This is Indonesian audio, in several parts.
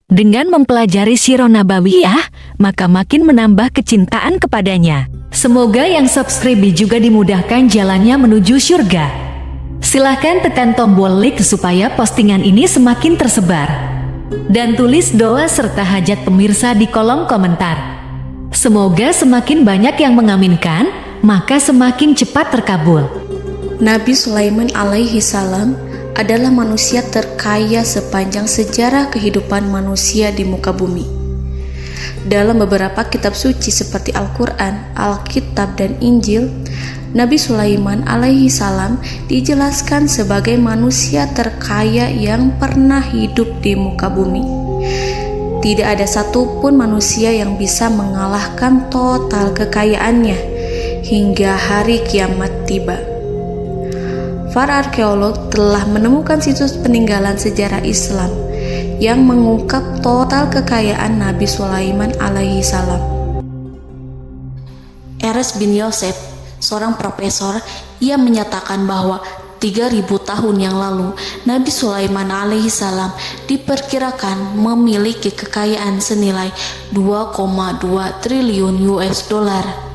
Dengan mempelajari Sirah Nabawiyah, maka makin menambah kecintaan kepadanya. Semoga yang subscribe juga dimudahkan jalannya menuju surga. Silahkan tekan tombol like supaya postingan ini semakin tersebar. Dan tulis doa serta hajat pemirsa di kolom komentar. Semoga semakin banyak yang mengaminkan, maka semakin cepat terkabul. Nabi Sulaiman alaihi salam adalah manusia terkaya sepanjang sejarah kehidupan manusia di muka bumi. Dalam beberapa kitab suci seperti Al-Quran, Alkitab, dan Injil, Nabi Sulaiman alaihi salam dijelaskan sebagai manusia terkaya yang pernah hidup di muka bumi. Tidak ada satupun manusia yang bisa mengalahkan total kekayaannya hingga hari kiamat tiba. Para arkeolog telah menemukan situs peninggalan sejarah Islam yang mengungkap total kekayaan Nabi Sulaiman alaihi salam. Erez bin Yosef, seorang profesor, ia menyatakan bahwa 3000 tahun yang lalu Nabi Sulaiman alaihi salam diperkirakan memiliki kekayaan senilai 2,2 triliun US dollar.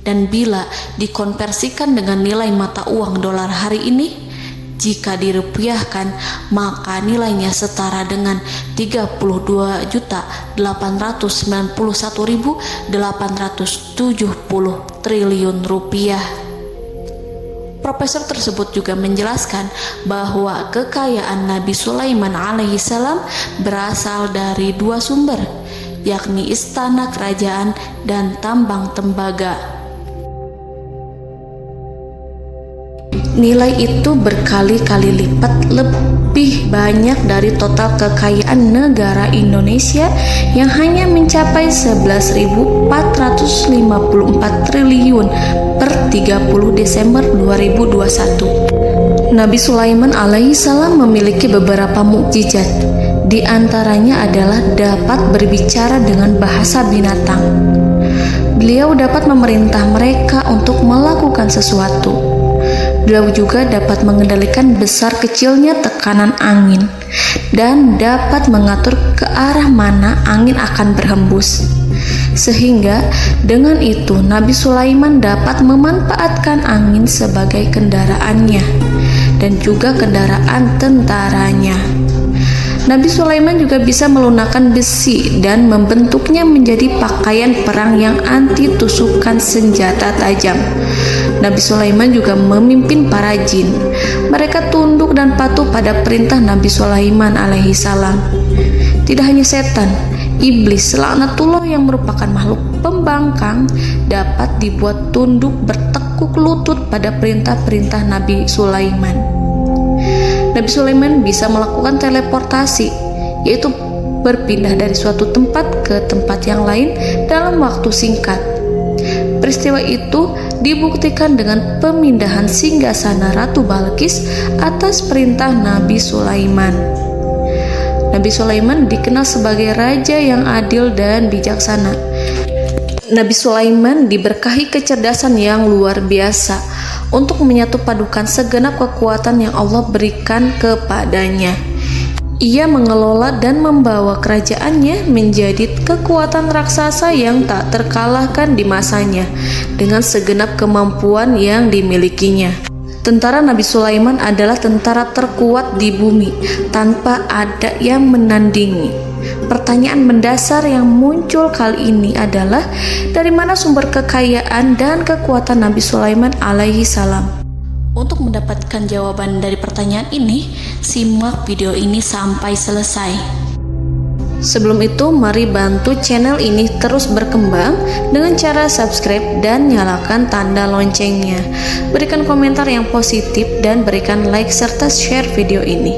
Dan bila dikonversikan dengan nilai mata uang dolar hari ini, jika dirupiahkan, maka nilainya setara dengan 32.891.870 triliun rupiah. Profesor tersebut juga menjelaskan bahwa kekayaan Nabi Sulaiman alaihi salam berasal dari dua sumber, yakni istana kerajaan dan tambang tembaga. Nilai itu berkali-kali lipat lebih banyak dari total kekayaan negara Indonesia yang hanya mencapai 11.454 triliun per 30 Desember 2021. Nabi Sulaiman alaihi salam memiliki beberapa mukjizat. Di antaranya adalah dapat berbicara dengan bahasa binatang. Beliau dapat memerintah mereka untuk melakukan sesuatu. Beliau juga dapat mengendalikan besar kecilnya tekanan angin dan dapat mengatur ke arah mana angin akan berhembus. Sehingga dengan itu Nabi Sulaiman dapat memanfaatkan angin sebagai kendaraannya dan juga kendaraan tentaranya. Nabi Sulaiman juga bisa melunakkan besi dan membentuknya menjadi pakaian perang yang anti tusukan senjata tajam. Nabi Sulaiman juga memimpin para jin. Mereka tunduk dan patuh pada perintah Nabi Sulaiman alaihi salam. Tidak hanya setan, iblis laknatullah yang merupakan makhluk pembangkang dapat dibuat tunduk bertekuk lutut pada perintah-perintah Nabi Sulaiman. Nabi Sulaiman bisa melakukan teleportasi, yaitu berpindah dari suatu tempat ke tempat yang lain dalam waktu singkat. Peristiwa itu dibuktikan dengan pemindahan singgasana Ratu Balqis atas perintah Nabi Sulaiman. Nabi Sulaiman dikenal sebagai raja yang adil dan bijaksana. Nabi Sulaiman diberkahi kecerdasan yang luar biasa untuk menyatu padukan segenap kekuatan yang Allah berikan kepadanya. Ia mengelola dan membawa kerajaannya menjadi kekuatan raksasa yang tak terkalahkan di masanya dengan segenap kemampuan yang dimilikinya. Tentara Nabi Sulaiman adalah tentara terkuat di bumi tanpa ada yang menandingi. Pertanyaan mendasar yang muncul kali ini adalah dari mana sumber kekayaan dan kekuatan Nabi Sulaiman alaihi salam? Untuk mendapatkan jawaban dari pertanyaan ini, simak video ini sampai selesai. Sebelum itu, mari bantu channel ini terus berkembang dengan cara subscribe dan nyalakan tanda loncengnya. Berikan komentar yang positif dan berikan like serta share video ini.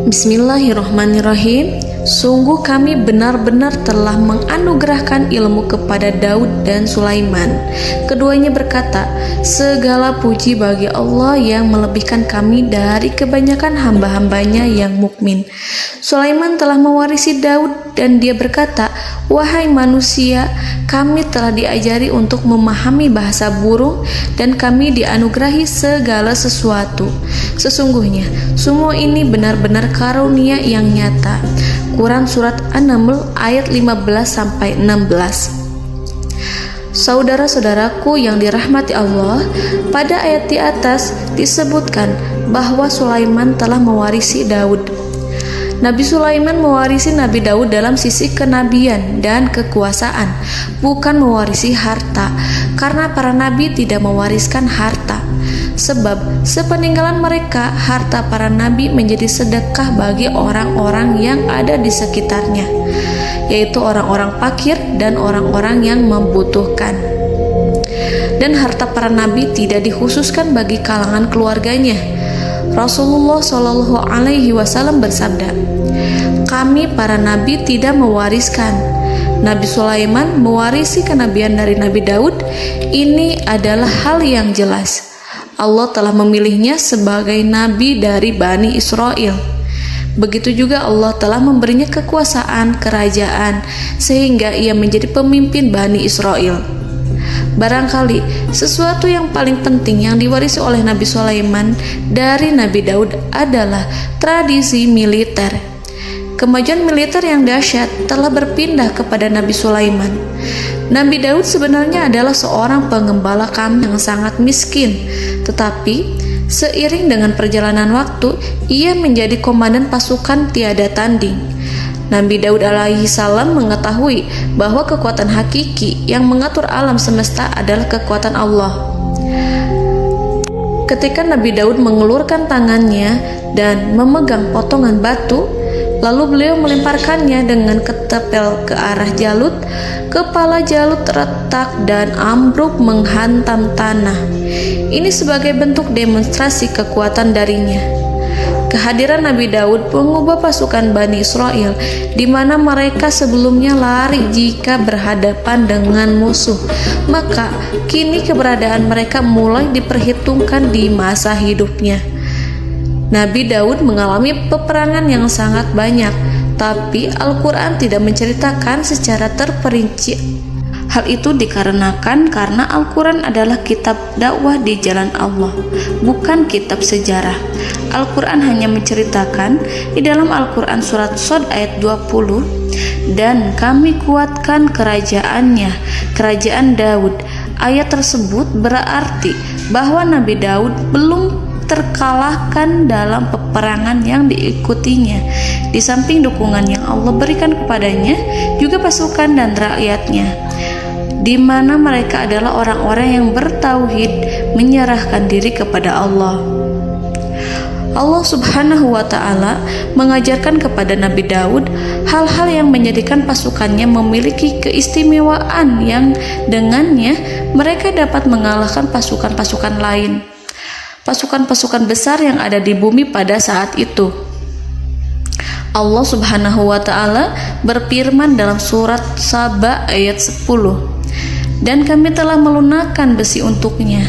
Bismillahirrahmanirrahim. Sungguh kami benar-benar telah menganugerahkan ilmu kepada Daud dan Sulaiman. Keduanya berkata, segala puji bagi Allah yang melebihkan kami dari kebanyakan hamba-hambanya yang mukmin. Sulaiman telah mewarisi Daud dan dia berkata, wahai manusia, kami telah diajari untuk memahami bahasa burung dan kami dianugerahi segala sesuatu. Sesungguhnya, semua ini benar-benar karunia yang nyata. Quran Surat An-Naml ayat 15-16. Saudara-saudaraku yang dirahmati Allah, pada ayat di atas disebutkan bahwa Sulaiman telah mewarisi Daud. Nabi Sulaiman mewarisi Nabi Daud dalam sisi kenabian dan kekuasaan, bukan mewarisi harta, karena para nabi tidak mewariskan harta. Sebab sepeninggalan mereka, harta para nabi menjadi sedekah bagi orang-orang yang ada di sekitarnya, yaitu orang-orang fakir dan orang-orang yang membutuhkan. Dan harta para nabi tidak dikhususkan bagi kalangan keluarganya. Rasulullah Shallallahu Alaihi Wasallam bersabda, "Kami para nabi tidak mewariskan." Nabi Sulaiman mewarisi kenabian dari Nabi Daud. Ini adalah hal yang jelas. Allah telah memilihnya sebagai nabi dari Bani Israel. Begitu juga Allah telah memberinya kekuasaan kerajaan sehingga ia menjadi pemimpin Bani Israel. Barangkali sesuatu yang paling penting yang diwarisi oleh Nabi Sulaiman dari Nabi Daud adalah tradisi militer. Kemajuan militer yang dahsyat telah berpindah kepada Nabi Sulaiman. Nabi Daud sebenarnya adalah seorang pengembala kambing yang sangat miskin, tetapi seiring dengan perjalanan waktu, ia menjadi komandan pasukan tiada tanding. Nabi Daud alaihi salam mengetahui bahwa kekuatan hakiki yang mengatur alam semesta adalah kekuatan Allah. Ketika Nabi Daud mengelurkan tangannya dan memegang potongan batu, lalu beliau melemparkannya dengan ketepel ke arah Jalut. Kepala Jalut retak dan ambruk menghantam tanah. Ini sebagai bentuk demonstrasi kekuatan darinya. Kehadiran Nabi Daud mengubah pasukan Bani Israel, di mana mereka sebelumnya lari jika berhadapan dengan musuh. Maka kini keberadaan mereka mulai diperhitungkan di masa hidupnya. Nabi Daud mengalami peperangan yang sangat banyak, tapi Al-Quran tidak menceritakan secara terperinci. Hal itu dikarenakan karena Al-Quran adalah kitab dakwah di jalan Allah, bukan kitab sejarah. Al-Quran hanya menceritakan di dalam Al-Quran surat Shad ayat 20, "Dan kami kuatkan kerajaannya, kerajaan Daud." Ayat tersebut berarti bahwa Nabi Daud belum terkalahkan dalam peperangan yang diikutinya. Di samping dukungan yang Allah berikan kepadanya, juga pasukan dan rakyatnya, di mana mereka adalah orang-orang yang bertauhid, menyerahkan diri kepada Allah. Allah Subhanahu wa Ta'ala mengajarkan kepada Nabi Daud hal-hal yang menjadikan pasukannya memiliki keistimewaan yang dengannya mereka dapat mengalahkan pasukan-pasukan lain, pasukan-pasukan besar yang ada di bumi pada saat itu. Allah Subhanahu wa Ta'ala berfirman dalam surat Saba ayat 10, "Dan kami telah melunakkan besi untuknya."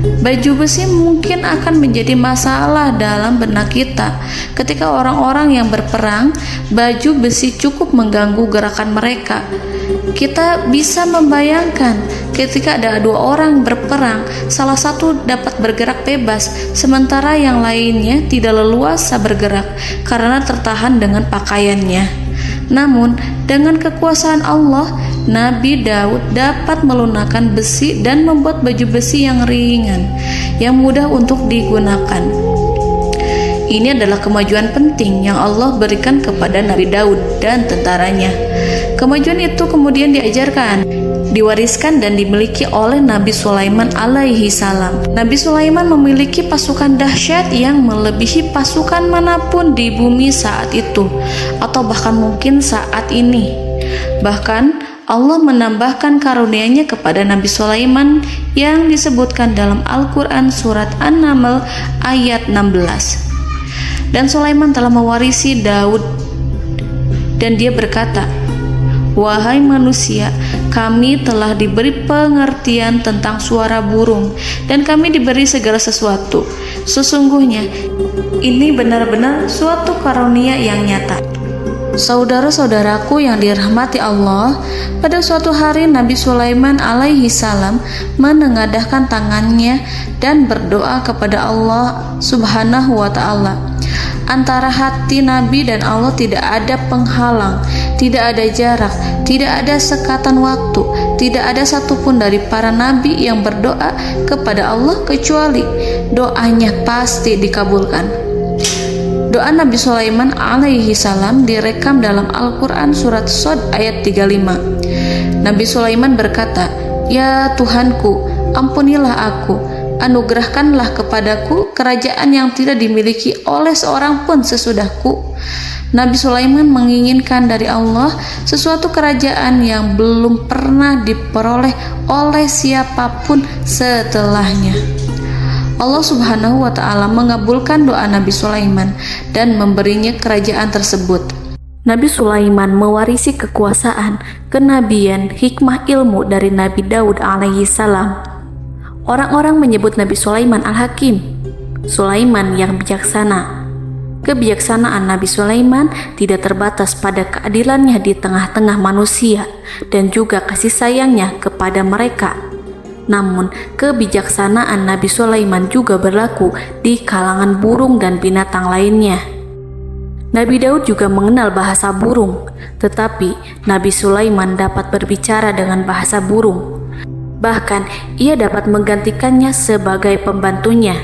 Baju besi mungkin akan menjadi masalah dalam benak kita. Ketika orang-orang yang berperang, baju besi cukup mengganggu gerakan mereka. Kita bisa membayangkan ketika ada dua orang berperang, salah satu dapat bergerak bebas, sementara yang lainnya tidak leluasa bergerak karena tertahan dengan pakaiannya. Namun, dengan kekuasaan Allah, Nabi Daud dapat melunakkan besi dan membuat baju besi yang ringan, yang mudah untuk digunakan. Ini adalah kemajuan penting yang Allah berikan kepada Nabi Daud dan tentaranya. Kemajuan itu kemudian diajarkan, diwariskan dan dimiliki oleh Nabi Sulaiman alaihi salam. Nabi Sulaiman memiliki pasukan dahsyat yang melebihi pasukan manapun di bumi saat itu, atau bahkan mungkin saat ini. Bahkan Allah menambahkan karunia-Nya kepada Nabi Sulaiman yang disebutkan dalam Al-Quran surat An-Naml ayat 16. Dan Sulaiman telah mewarisi Daud, dan dia berkata, "Wahai manusia, kami telah diberi pengertian tentang suara burung, dan kami diberi segala sesuatu. Sesungguhnya ini benar-benar suatu karunia yang nyata." Saudara-saudaraku yang dirahmati Allah, pada suatu hari Nabi Sulaiman alaihi salam menengadahkan tangannya dan berdoa kepada Allah Subhanahu wa Ta'ala. Antara hati Nabi dan Allah tidak ada penghalang, tidak ada jarak, tidak ada sekatan waktu, tidak ada satupun dari para nabi yang berdoa kepada Allah kecuali doanya pasti dikabulkan. Doa Nabi Sulaiman alaihi salam direkam dalam Al-Quran surat Shad ayat 35. Nabi Sulaiman berkata, "Ya Tuhanku, ampunilah aku, anugerahkanlah kepadaku kerajaan yang tidak dimiliki oleh seorang pun sesudahku." Nabi Sulaiman menginginkan dari Allah sesuatu kerajaan yang belum pernah diperoleh oleh siapapun setelahnya. Allah Subhanahu wa Ta'ala mengabulkan doa Nabi Sulaiman dan memberinya kerajaan tersebut. Nabi Sulaiman mewarisi kekuasaan, kenabian, hikmah ilmu dari Nabi Daud alaihi salam. Orang-orang menyebut Nabi Sulaiman Al-Hakim, Sulaiman yang bijaksana. Kebijaksanaan Nabi Sulaiman tidak terbatas pada keadilannya di tengah-tengah manusia dan juga kasih sayangnya kepada mereka. Namun, kebijaksanaan Nabi Sulaiman juga berlaku di kalangan burung dan binatang lainnya. Nabi Daud juga mengenal bahasa burung, tetapi Nabi Sulaiman dapat berbicara dengan bahasa burung. Bahkan, ia dapat menggantikannya sebagai pembantunya.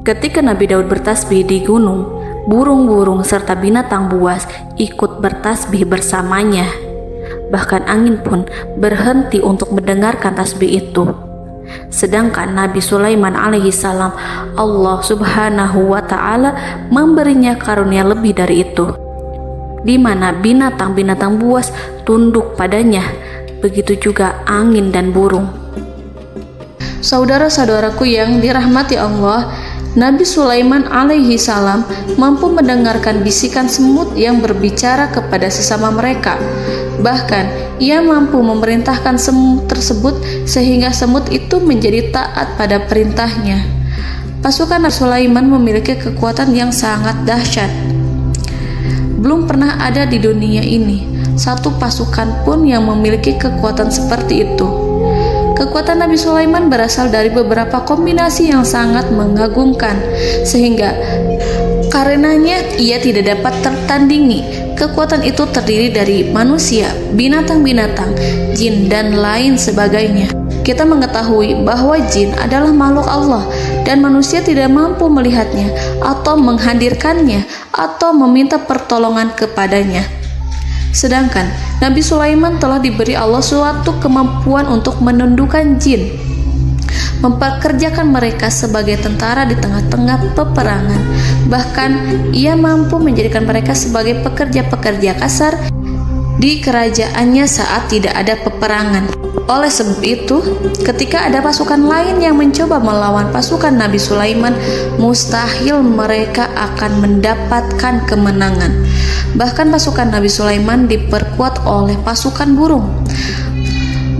Ketika Nabi Daud bertasbih di gunung, burung-burung serta binatang buas ikut bertasbih bersamanya. Bahkan angin pun berhenti untuk mendengarkan tasbih itu. Sedangkan Nabi Sulaiman alaihi salam, Allah Subhanahu wa Ta'ala memberinya karunia lebih dari itu, di mana binatang-binatang buas tunduk padanya, begitu juga angin dan burung. Saudara-saudaraku yang dirahmati Allah, Nabi Sulaiman alaihi salam mampu mendengarkan bisikan semut yang berbicara kepada sesama mereka. Bahkan, ia mampu memerintahkan semut tersebut sehingga semut itu menjadi taat pada perintahnya. Pasukan Nabi Sulaiman memiliki kekuatan yang sangat dahsyat. Belum pernah ada di dunia ini satu pasukan pun yang memiliki kekuatan seperti itu. Kekuatan Nabi Sulaiman berasal dari beberapa kombinasi yang sangat mengagumkan, sehingga karenanya ia tidak dapat tertandingi. Kekuatan itu terdiri dari manusia, binatang-binatang, jin, dan lain sebagainya. Kita mengetahui bahwa jin adalah makhluk Allah dan manusia tidak mampu melihatnya atau menghadirkannya atau meminta pertolongan kepadanya. Sedangkan Nabi Sulaiman telah diberi Allah suatu kemampuan untuk menundukkan jin, mempekerjakan mereka sebagai tentara di tengah-tengah peperangan. Bahkan ia mampu menjadikan mereka sebagai pekerja-pekerja kasar di kerajaannya saat tidak ada peperangan. Oleh sebab itu, ketika ada pasukan lain yang mencoba melawan pasukan Nabi Sulaiman, mustahil mereka akan mendapatkan kemenangan. Bahkan pasukan Nabi Sulaiman diperkuat oleh pasukan burung.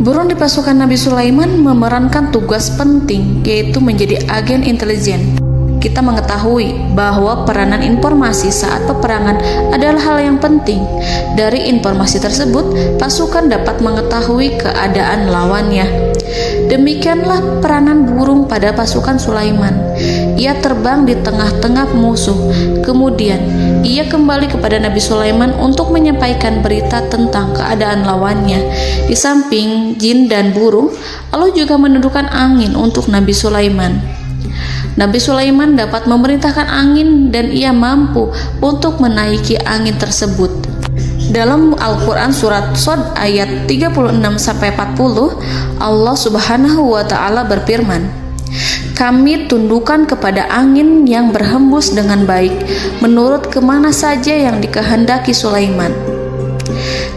Burung di pasukan Nabi Sulaiman memerankan tugas penting, yaitu menjadi agen intelijen. Kita mengetahui bahwa peranan informasi saat peperangan adalah hal yang penting. Dari informasi tersebut, pasukan dapat mengetahui keadaan lawannya. Demikianlah peranan burung pada pasukan Sulaiman. Ia terbang di tengah-tengah musuh. Kemudian, ia kembali kepada Nabi Sulaiman untuk menyampaikan berita tentang keadaan lawannya. Di samping jin dan burung, Allah juga menundukkan angin untuk Nabi Sulaiman. Nabi Sulaiman dapat memerintahkan angin dan ia mampu untuk menaiki angin tersebut. Dalam Al-Quran surat Shad ayat 36-40, Allah Subhanahu wa Ta'ala berfirman, "Kami tundukkan kepada angin yang berhembus dengan baik menurut kemana saja yang dikehendaki Sulaiman.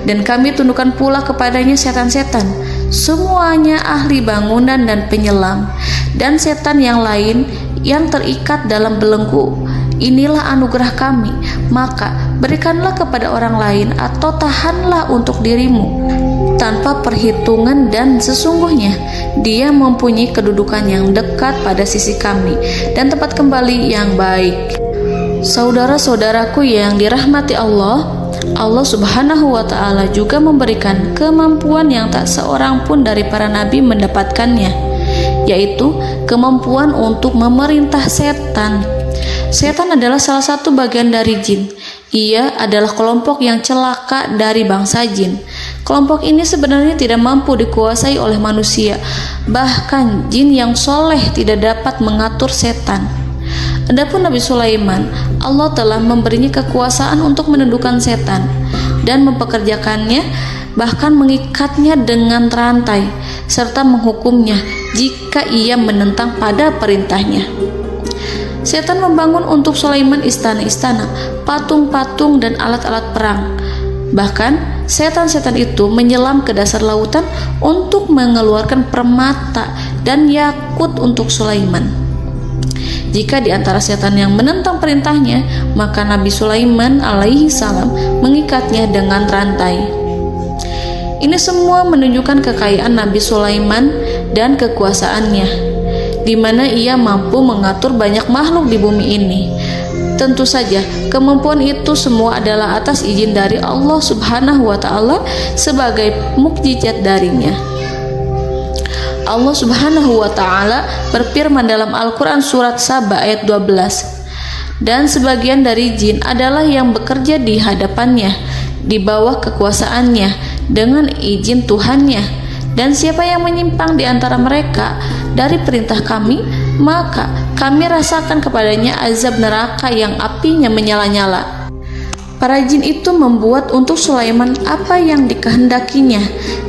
Dan kami tundukkan pula kepadanya setan-setan, semuanya ahli bangunan dan penyelam, dan setan yang lain yang terikat dalam belenggu. Inilah anugerah kami, maka berikanlah kepada orang lain atau tahanlah untuk dirimu tanpa perhitungan, dan sesungguhnya dia mempunyai kedudukan yang dekat pada sisi kami dan tempat kembali yang baik." Saudara-saudaraku yang dirahmati Allah, Allah Subhanahu wa Ta'ala juga memberikan kemampuan yang tak seorang pun dari para nabi mendapatkannya, yaitu kemampuan untuk memerintah setan. Setan adalah salah satu bagian dari jin. Ia adalah kelompok yang celaka dari bangsa jin. Kelompok ini sebenarnya tidak mampu dikuasai oleh manusia. Bahkan jin yang soleh tidak dapat mengatur setan. Adapun Nabi Sulaiman, Allah telah memberinya kekuasaan untuk menundukkan setan dan mempekerjakannya, bahkan mengikatnya dengan rantai serta menghukumnya jika ia menentang pada perintahnya. Setan membangun untuk Sulaiman istana-istana, patung-patung dan alat-alat perang. Bahkan setan-setan itu menyelam ke dasar lautan untuk mengeluarkan permata dan yakut untuk Sulaiman. Jika di antara setan yang menentang perintahnya, maka Nabi Sulaiman alaihi salam mengikatnya dengan rantai. Ini semua menunjukkan kekayaan Nabi Sulaiman dan kekuasaannya, di mana ia mampu mengatur banyak makhluk di bumi ini. Tentu saja, kemampuan itu semua adalah atas izin dari Allah Subhanahu wa Ta'ala sebagai mukjizat darinya. Allah Subhanahu wa Ta'ala berfirman dalam Al-Quran surat Saba ayat 12, dan sebagian dari jin adalah yang bekerja di hadapannya di bawah kekuasaannya dengan izin Tuhannya, dan siapa yang menyimpang di antara mereka dari perintah kami, maka kami rasakan kepadanya azab neraka yang apinya menyala-nyala. Para jin itu membuat untuk Sulaiman apa yang dikehendakinya,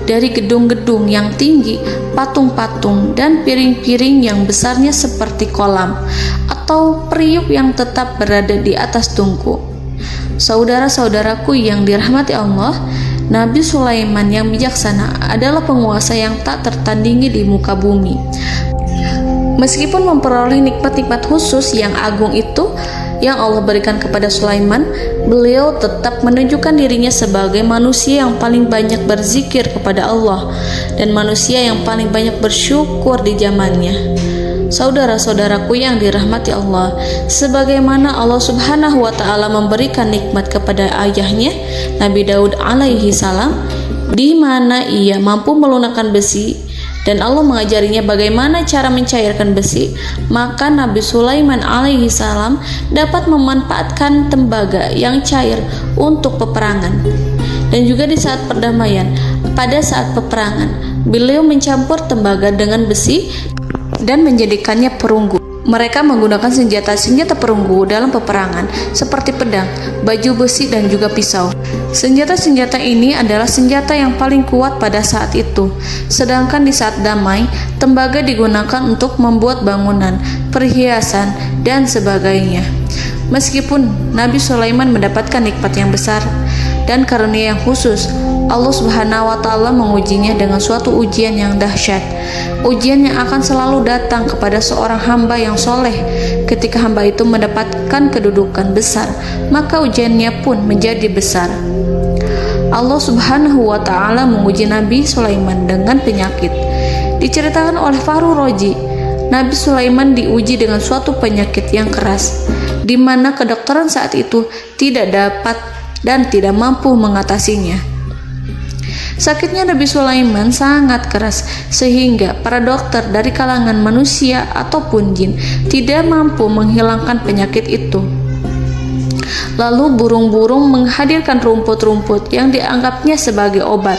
dari gedung-gedung yang tinggi, patung-patung, dan piring-piring yang besarnya seperti kolam, atau periuk yang tetap berada di atas tungku. Saudara-saudaraku yang dirahmati Allah, Nabi Sulaiman yang bijaksana adalah penguasa yang tak tertandingi di muka bumi. Meskipun memperoleh nikmat-nikmat khusus yang agung itu yang Allah berikan kepada Sulaiman, beliau tetap menunjukkan dirinya sebagai manusia yang paling banyak berzikir kepada Allah dan manusia yang paling banyak bersyukur di zamannya. Saudara-saudaraku yang dirahmati Allah, sebagaimana Allah Subhanahu wa Ta'ala memberikan nikmat kepada ayahnya Nabi Daud alaihi salam, di mana ia mampu melunakkan besi dan Allah mengajarinya bagaimana cara mencairkan besi, maka Nabi Sulaiman alaihi salam dapat memanfaatkan tembaga yang cair untuk peperangan. Dan juga di saat perdamaian, pada saat peperangan, beliau mencampur tembaga dengan besi dan menjadikannya perunggu. Mereka menggunakan senjata-senjata perunggu dalam peperangan seperti pedang, baju besi, dan juga pisau. Senjata-senjata ini adalah senjata yang paling kuat pada saat itu. Sedangkan di saat damai, tembaga digunakan untuk membuat bangunan, perhiasan, dan sebagainya. Meskipun Nabi Sulaiman mendapatkan nikmat yang besar dan karunia yang khusus, Allah Subhanahu wa Ta'ala mengujinya dengan suatu ujian yang dahsyat. Ujian yang akan selalu datang kepada seorang hamba yang soleh. Ketika hamba itu mendapatkan kedudukan besar, maka ujiannya pun menjadi besar. Allah Subhanahu wa Ta'ala menguji Nabi Sulaiman dengan penyakit. Diceritakan oleh Fahru Roji, Nabi Sulaiman diuji dengan suatu penyakit yang keras, di mana kedokteran saat itu tidak dapat dan tidak mampu mengatasinya. Sakitnya Nabi Sulaiman sangat keras sehingga para dokter dari kalangan manusia ataupun jin tidak mampu menghilangkan penyakit itu. Lalu burung-burung menghadirkan rumput-rumput yang dianggapnya sebagai obat,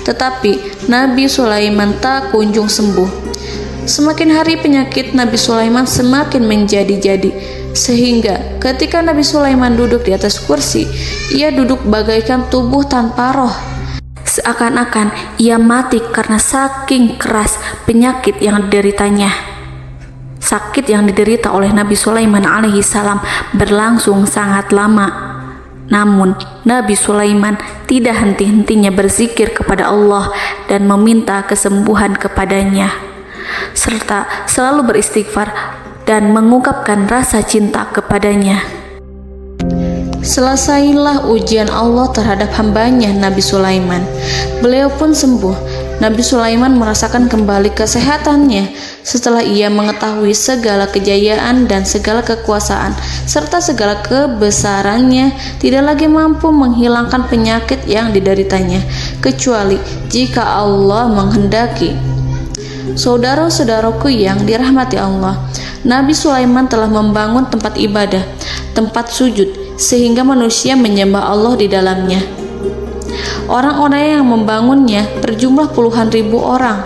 tetapi Nabi Sulaiman tak kunjung sembuh. Semakin hari penyakit Nabi Sulaiman semakin menjadi-jadi, sehingga ketika Nabi Sulaiman duduk di atas kursi, ia duduk bagaikan tubuh tanpa roh. Seakan-akan ia mati karena saking keras penyakit yang dideritanya. Sakit yang diderita oleh Nabi Sulaiman alaihi salam berlangsung sangat lama. Namun Nabi Sulaiman tidak henti-hentinya berzikir kepada Allah dan meminta kesembuhan kepadanya, serta selalu beristighfar dan mengungkapkan rasa cinta kepadanya. Selesailah ujian Allah terhadap hambanya Nabi Sulaiman. Beliau pun sembuh. Nabi Sulaiman merasakan kembali kesehatannya setelah ia mengetahui segala kejayaan dan segala kekuasaan serta segala kebesarannya tidak lagi mampu menghilangkan penyakit yang dideritanya kecuali jika Allah menghendaki. Saudara-saudaraku yang dirahmati Allah, Nabi Sulaiman telah membangun tempat ibadah, tempat sujud, sehingga manusia menyembah Allah di dalamnya. Orang-orang yang membangunnya berjumlah puluhan ribu orang.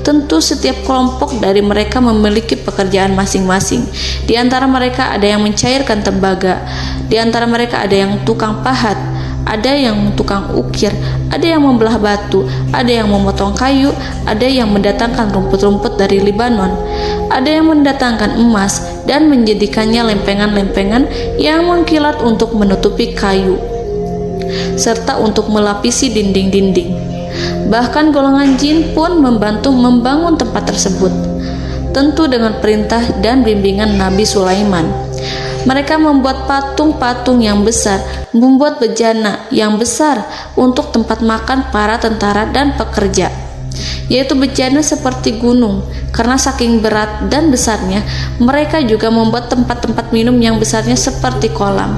Tentu setiap kelompok dari mereka memiliki pekerjaan masing-masing. Di antara mereka ada yang mencairkan tembaga, di antara mereka ada yang tukang pahat, ada yang tukang ukir, ada yang membelah batu, ada yang memotong kayu, ada yang mendatangkan rumput-rumput dari Libanon, ada yang mendatangkan emas dan menjadikannya lempengan-lempengan yang mengkilat untuk menutupi kayu, serta untuk melapisi dinding-dinding. Bahkan golongan jin pun membantu membangun tempat tersebut, tentu dengan perintah dan bimbingan Nabi Sulaiman. Mereka membuat patung-patung yang besar, membuat bejana yang besar untuk tempat makan para tentara dan pekerja, yaitu bejana seperti gunung. Karena saking berat dan besarnya, mereka juga membuat tempat-tempat minum yang besarnya seperti kolam.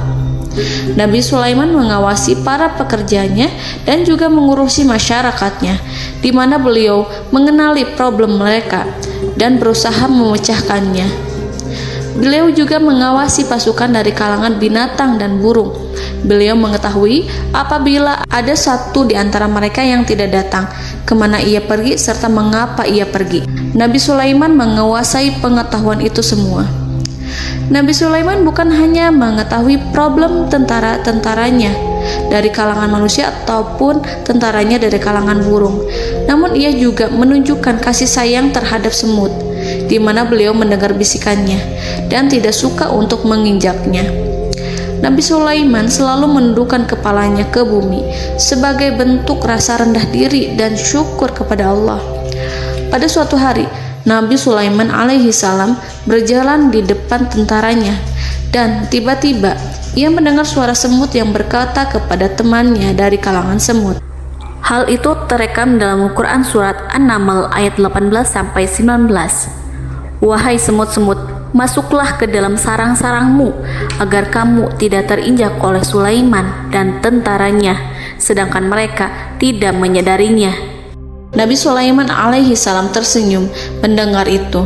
Nabi Sulaiman mengawasi para pekerjanya dan juga mengurusi masyarakatnya, di mana beliau mengenali problem mereka dan berusaha memecahkannya. Beliau juga mengawasi pasukan dari kalangan binatang dan burung. Beliau mengetahui apabila ada satu di antara mereka yang tidak datang, kemana ia pergi, serta mengapa ia pergi. Nabi Sulaiman menguasai pengetahuan itu semua. Nabi Sulaiman bukan hanya mengetahui problem tentara-tentaranya dari kalangan manusia ataupun tentaranya dari kalangan burung, namun ia juga menunjukkan kasih sayang terhadap semut, di mana beliau mendengar bisikannya dan tidak suka untuk menginjaknya. Nabi Sulaiman selalu menundukkan kepalanya ke bumi sebagai bentuk rasa rendah diri dan syukur kepada Allah. Pada suatu hari, Nabi Sulaiman alaihi salam berjalan di depan tentaranya dan tiba-tiba ia mendengar suara semut yang berkata kepada temannya dari kalangan semut. Hal itu terekam dalam Al-Quran surat An-Naml ayat 18-19. Wahai semut-semut, masuklah ke dalam sarang-sarangmu agar kamu tidak terinjak oleh Sulaiman dan tentaranya, sedangkan mereka tidak menyadarinya. Nabi Sulaiman alaihi salam tersenyum mendengar itu,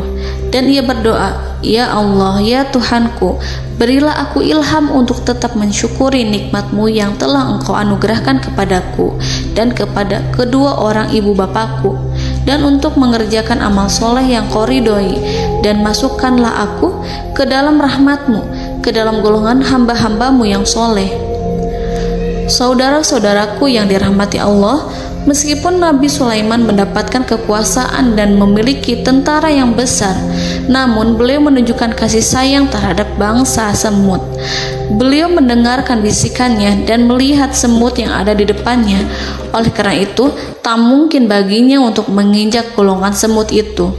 dan ia berdoa, "Ya Allah, ya Tuhanku, berilah aku ilham untuk tetap mensyukuri nikmat-Mu yang telah Engkau anugerahkan kepadaku dan kepada kedua orang ibu bapakku, dan untuk mengerjakan amal soleh yang Kau ridhoi, dan masukkanlah aku ke dalam rahmat-Mu, ke dalam golongan hamba-hamba-Mu yang soleh." Saudara-saudaraku yang dirahmati Allah, meskipun Nabi Sulaiman mendapatkan kekuasaan dan memiliki tentara yang besar, namun beliau menunjukkan kasih sayang terhadap bangsa semut. Beliau mendengarkan bisikannya dan melihat semut yang ada di depannya. Oleh karena itu, tak mungkin baginya untuk menginjak golongan semut itu.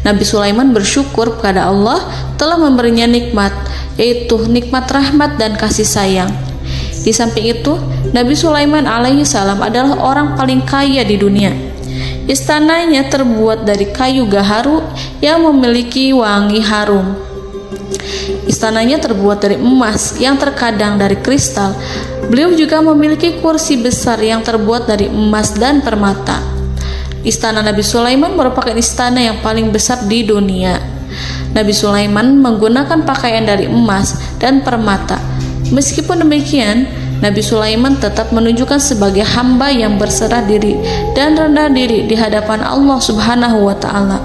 Nabi Sulaiman bersyukur kepada Allah telah memberinya nikmat, yaitu nikmat rahmat dan kasih sayang. Di samping itu, Nabi Sulaiman alaihi salam adalah orang paling kaya di dunia. Istananya terbuat dari kayu gaharu yang memiliki wangi harum. Istananya terbuat dari emas yang terkadang dari kristal. Beliau juga memiliki kursi besar yang terbuat dari emas dan permata. Istana Nabi Sulaiman merupakan istana yang paling besar di dunia. Nabi Sulaiman menggunakan pakaian dari emas dan permata. Meskipun demikian, Nabi Sulaiman tetap menunjukkan sebagai hamba yang berserah diri dan rendah diri di hadapan Allah Subhanahu wa Ta'ala.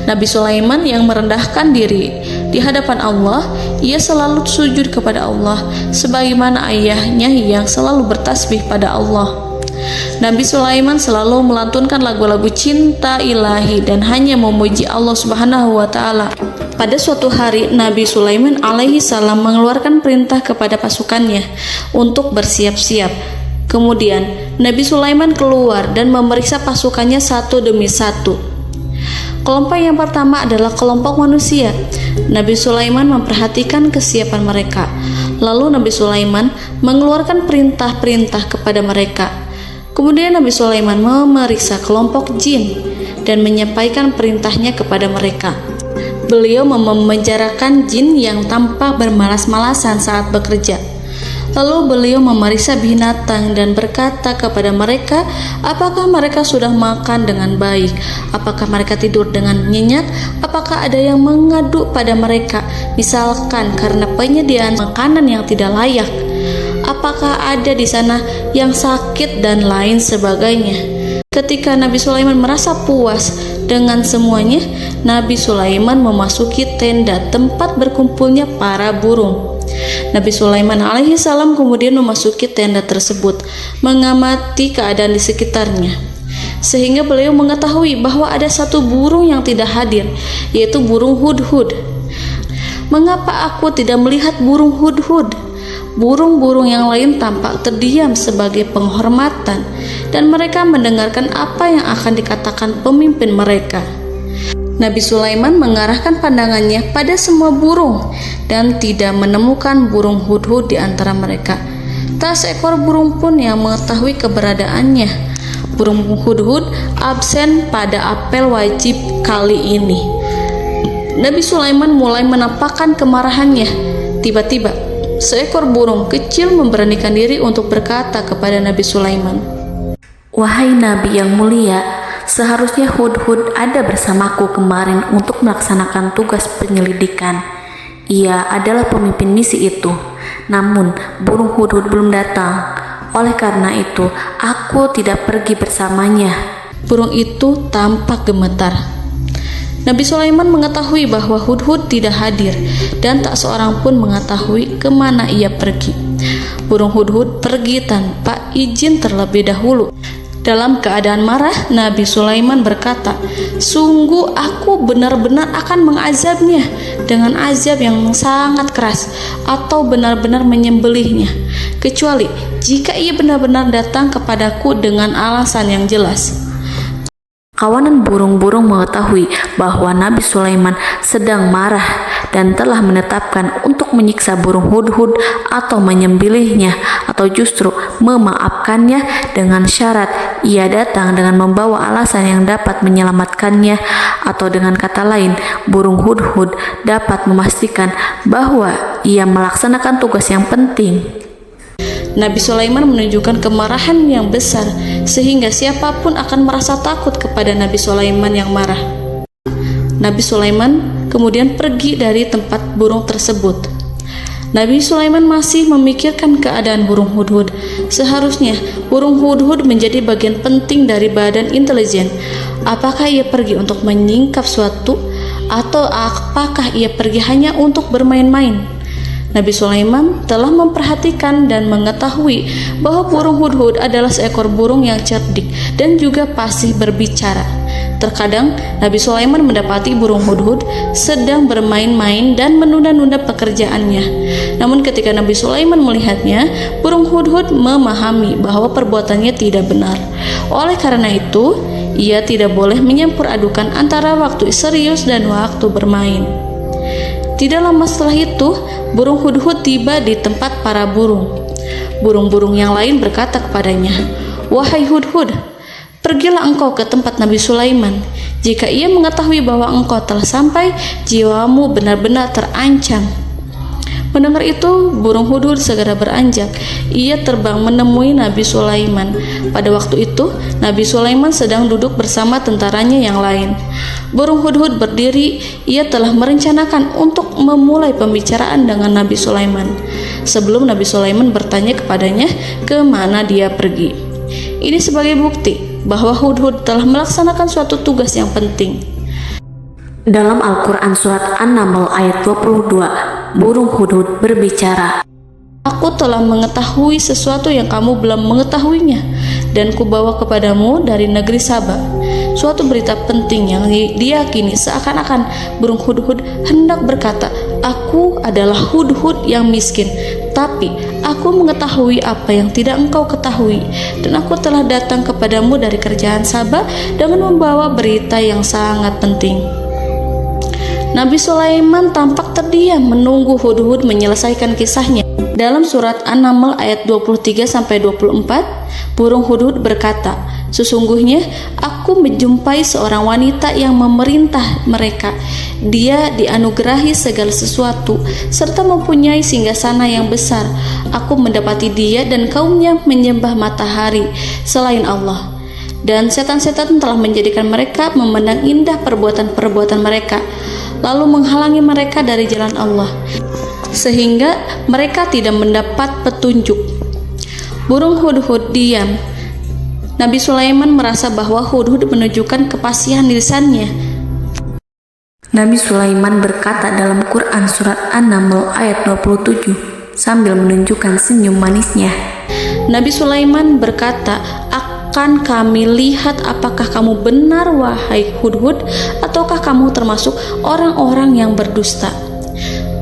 Nabi Sulaiman yang merendahkan diri di hadapan Allah, ia selalu sujud kepada Allah sebagaimana ayahnya yang selalu bertasbih pada Allah. Nabi Sulaiman selalu melantunkan lagu-lagu cinta ilahi dan hanya memuji Allah Subhanahu wa Ta'ala. Pada suatu hari, Nabi Sulaiman alaihi salam mengeluarkan perintah kepada pasukannya untuk bersiap-siap. Kemudian, Nabi Sulaiman keluar dan memeriksa pasukannya satu demi satu. Kelompok yang pertama adalah kelompok manusia. Nabi Sulaiman memperhatikan kesiapan mereka. Lalu Nabi Sulaiman mengeluarkan perintah-perintah kepada mereka. Kemudian Nabi Sulaiman memeriksa kelompok jin dan menyampaikan perintahnya kepada mereka. Beliau memenjarakan jin yang tampak bermalas-malasan saat bekerja. Lalu beliau memeriksa binatang dan berkata kepada mereka, apakah mereka sudah makan dengan baik? Apakah mereka tidur dengan nyenyak? Apakah ada yang mengadu pada mereka, misalkan karena penyediaan makanan yang tidak layak? Apakah ada di sana yang sakit dan lain sebagainya? Ketika Nabi Sulaiman merasa puas dengan semuanya, Nabi Sulaiman memasuki tenda tempat berkumpulnya para burung. Nabi Sulaiman alaihissalam kemudian memasuki tenda tersebut, mengamati keadaan di sekitarnya, sehingga beliau mengetahui bahwa ada satu burung yang tidak hadir, yaitu burung hudhud. Mengapa aku tidak melihat burung hudhud? Burung-burung yang lain tampak terdiam sebagai penghormatan, dan mereka mendengarkan apa yang akan dikatakan pemimpin mereka. Nabi Sulaiman mengarahkan pandangannya pada semua burung dan tidak menemukan burung hudhud di antara mereka. Tak seekor burung pun yang mengetahui keberadaannya. Burung hudhud absen pada apel wajib kali ini. Nabi Sulaiman mulai menampakkan kemarahannya. Tiba-tiba seekor burung kecil memberanikan diri untuk berkata kepada Nabi Sulaiman, "Wahai Nabi yang mulia, seharusnya Hudhud ada bersamaku kemarin untuk melaksanakan tugas penyelidikan. Ia adalah pemimpin misi itu. Namun burung Hudhud belum datang. Oleh karena itu, aku tidak pergi bersamanya." Burung itu tampak gemetar. Nabi Sulaiman mengetahui bahwa Hudhud tidak hadir dan tak seorang pun mengetahui kemana ia pergi. Burung hudhud pergi tanpa izin terlebih dahulu. Dalam keadaan marah, Nabi Sulaiman berkata, "Sungguh aku benar-benar akan mengazabnya dengan azab yang sangat keras atau benar-benar menyembelihnya, kecuali jika ia benar-benar datang kepadaku dengan alasan yang jelas." Kawanan burung-burung mengetahui bahwa Nabi Sulaiman sedang marah dan telah menetapkan untuk menyiksa burung hudhud atau menyembelihnya atau justru memaafkannya dengan syarat ia datang dengan membawa alasan yang dapat menyelamatkannya, atau dengan kata lain, burung hudhud dapat memastikan bahwa ia melaksanakan tugas yang penting. Nabi Sulaiman menunjukkan kemarahan yang besar sehingga siapapun akan merasa takut kepada Nabi Sulaiman yang marah. Nabi Sulaiman kemudian pergi dari tempat burung tersebut. Nabi Sulaiman masih memikirkan keadaan burung hudhud. Seharusnya burung hudhud menjadi bagian penting dari badan intelijen. Apakah ia pergi untuk menyingkap suatu, atau apakah ia pergi hanya untuk bermain-main? Nabi Sulaiman telah memperhatikan dan mengetahui bahwa burung hudhud adalah seekor burung yang cerdik dan juga fasih berbicara. Terkadang Nabi Sulaiman mendapati burung hudhud sedang bermain-main dan menunda-nunda pekerjaannya. Namun ketika Nabi Sulaiman melihatnya, burung hudhud memahami bahwa perbuatannya tidak benar. Oleh karena itu, ia tidak boleh menyampur adukan antara waktu serius dan waktu bermain. Tidak lama setelah itu, burung hudhud tiba di tempat para burung. Burung-burung yang lain berkata kepadanya, "Wahai hudhud, pergilah engkau ke tempat Nabi Sulaiman. Jika ia mengetahui bahwa engkau telah sampai, jiwamu benar-benar terancam." Mendengar itu, burung hudhud segera beranjak. Ia terbang menemui Nabi Sulaiman. Pada waktu itu, Nabi Sulaiman sedang duduk bersama tentaranya yang lain. Burung hudhud berdiri. Ia telah merencanakan untuk memulai pembicaraan dengan Nabi Sulaiman sebelum Nabi Sulaiman bertanya kepadanya kemana dia pergi. Ini sebagai bukti bahwa hudhud telah melaksanakan suatu tugas yang penting. Dalam Al-Quran Surat An-Naml ayat 22, burung hudhud berbicara, "Aku telah mengetahui sesuatu yang kamu belum mengetahuinya, dan kubawa kepadamu dari negeri Saba suatu berita penting yang diyakini seakan-akan burung hudhud hendak berkata, 'Aku adalah hudhud yang miskin, tapi aku mengetahui apa yang tidak engkau ketahui, dan aku telah datang kepadamu dari kerajaan Saba dengan membawa berita yang sangat penting.'" Nabi Sulaiman tampak terdiam menunggu hudhud menyelesaikan kisahnya. Dalam surat An-Naml ayat 23-24, burung hudhud berkata, Sesungguhnya aku menjumpai seorang wanita yang memerintah mereka. Dia dianugerahi segala sesuatu serta mempunyai singgasana yang besar. Aku mendapati dia dan kaumnya menyembah matahari selain Allah. Dan setan-setan telah menjadikan mereka memandang indah perbuatan-perbuatan mereka, lalu menghalangi mereka dari jalan Allah, sehingga mereka tidak mendapat petunjuk. Burung hudhud diam. Nabi Sulaiman merasa bahwa hudhud menunjukkan kepasihan lisannya. Nabi Sulaiman berkata dalam Quran surat An-Naml ayat 27 sambil menunjukkan senyum manisnya. Nabi Sulaiman berkata, "Akan kami lihat apakah kamu benar wahai hudhud, ataukah kamu termasuk orang-orang yang berdusta."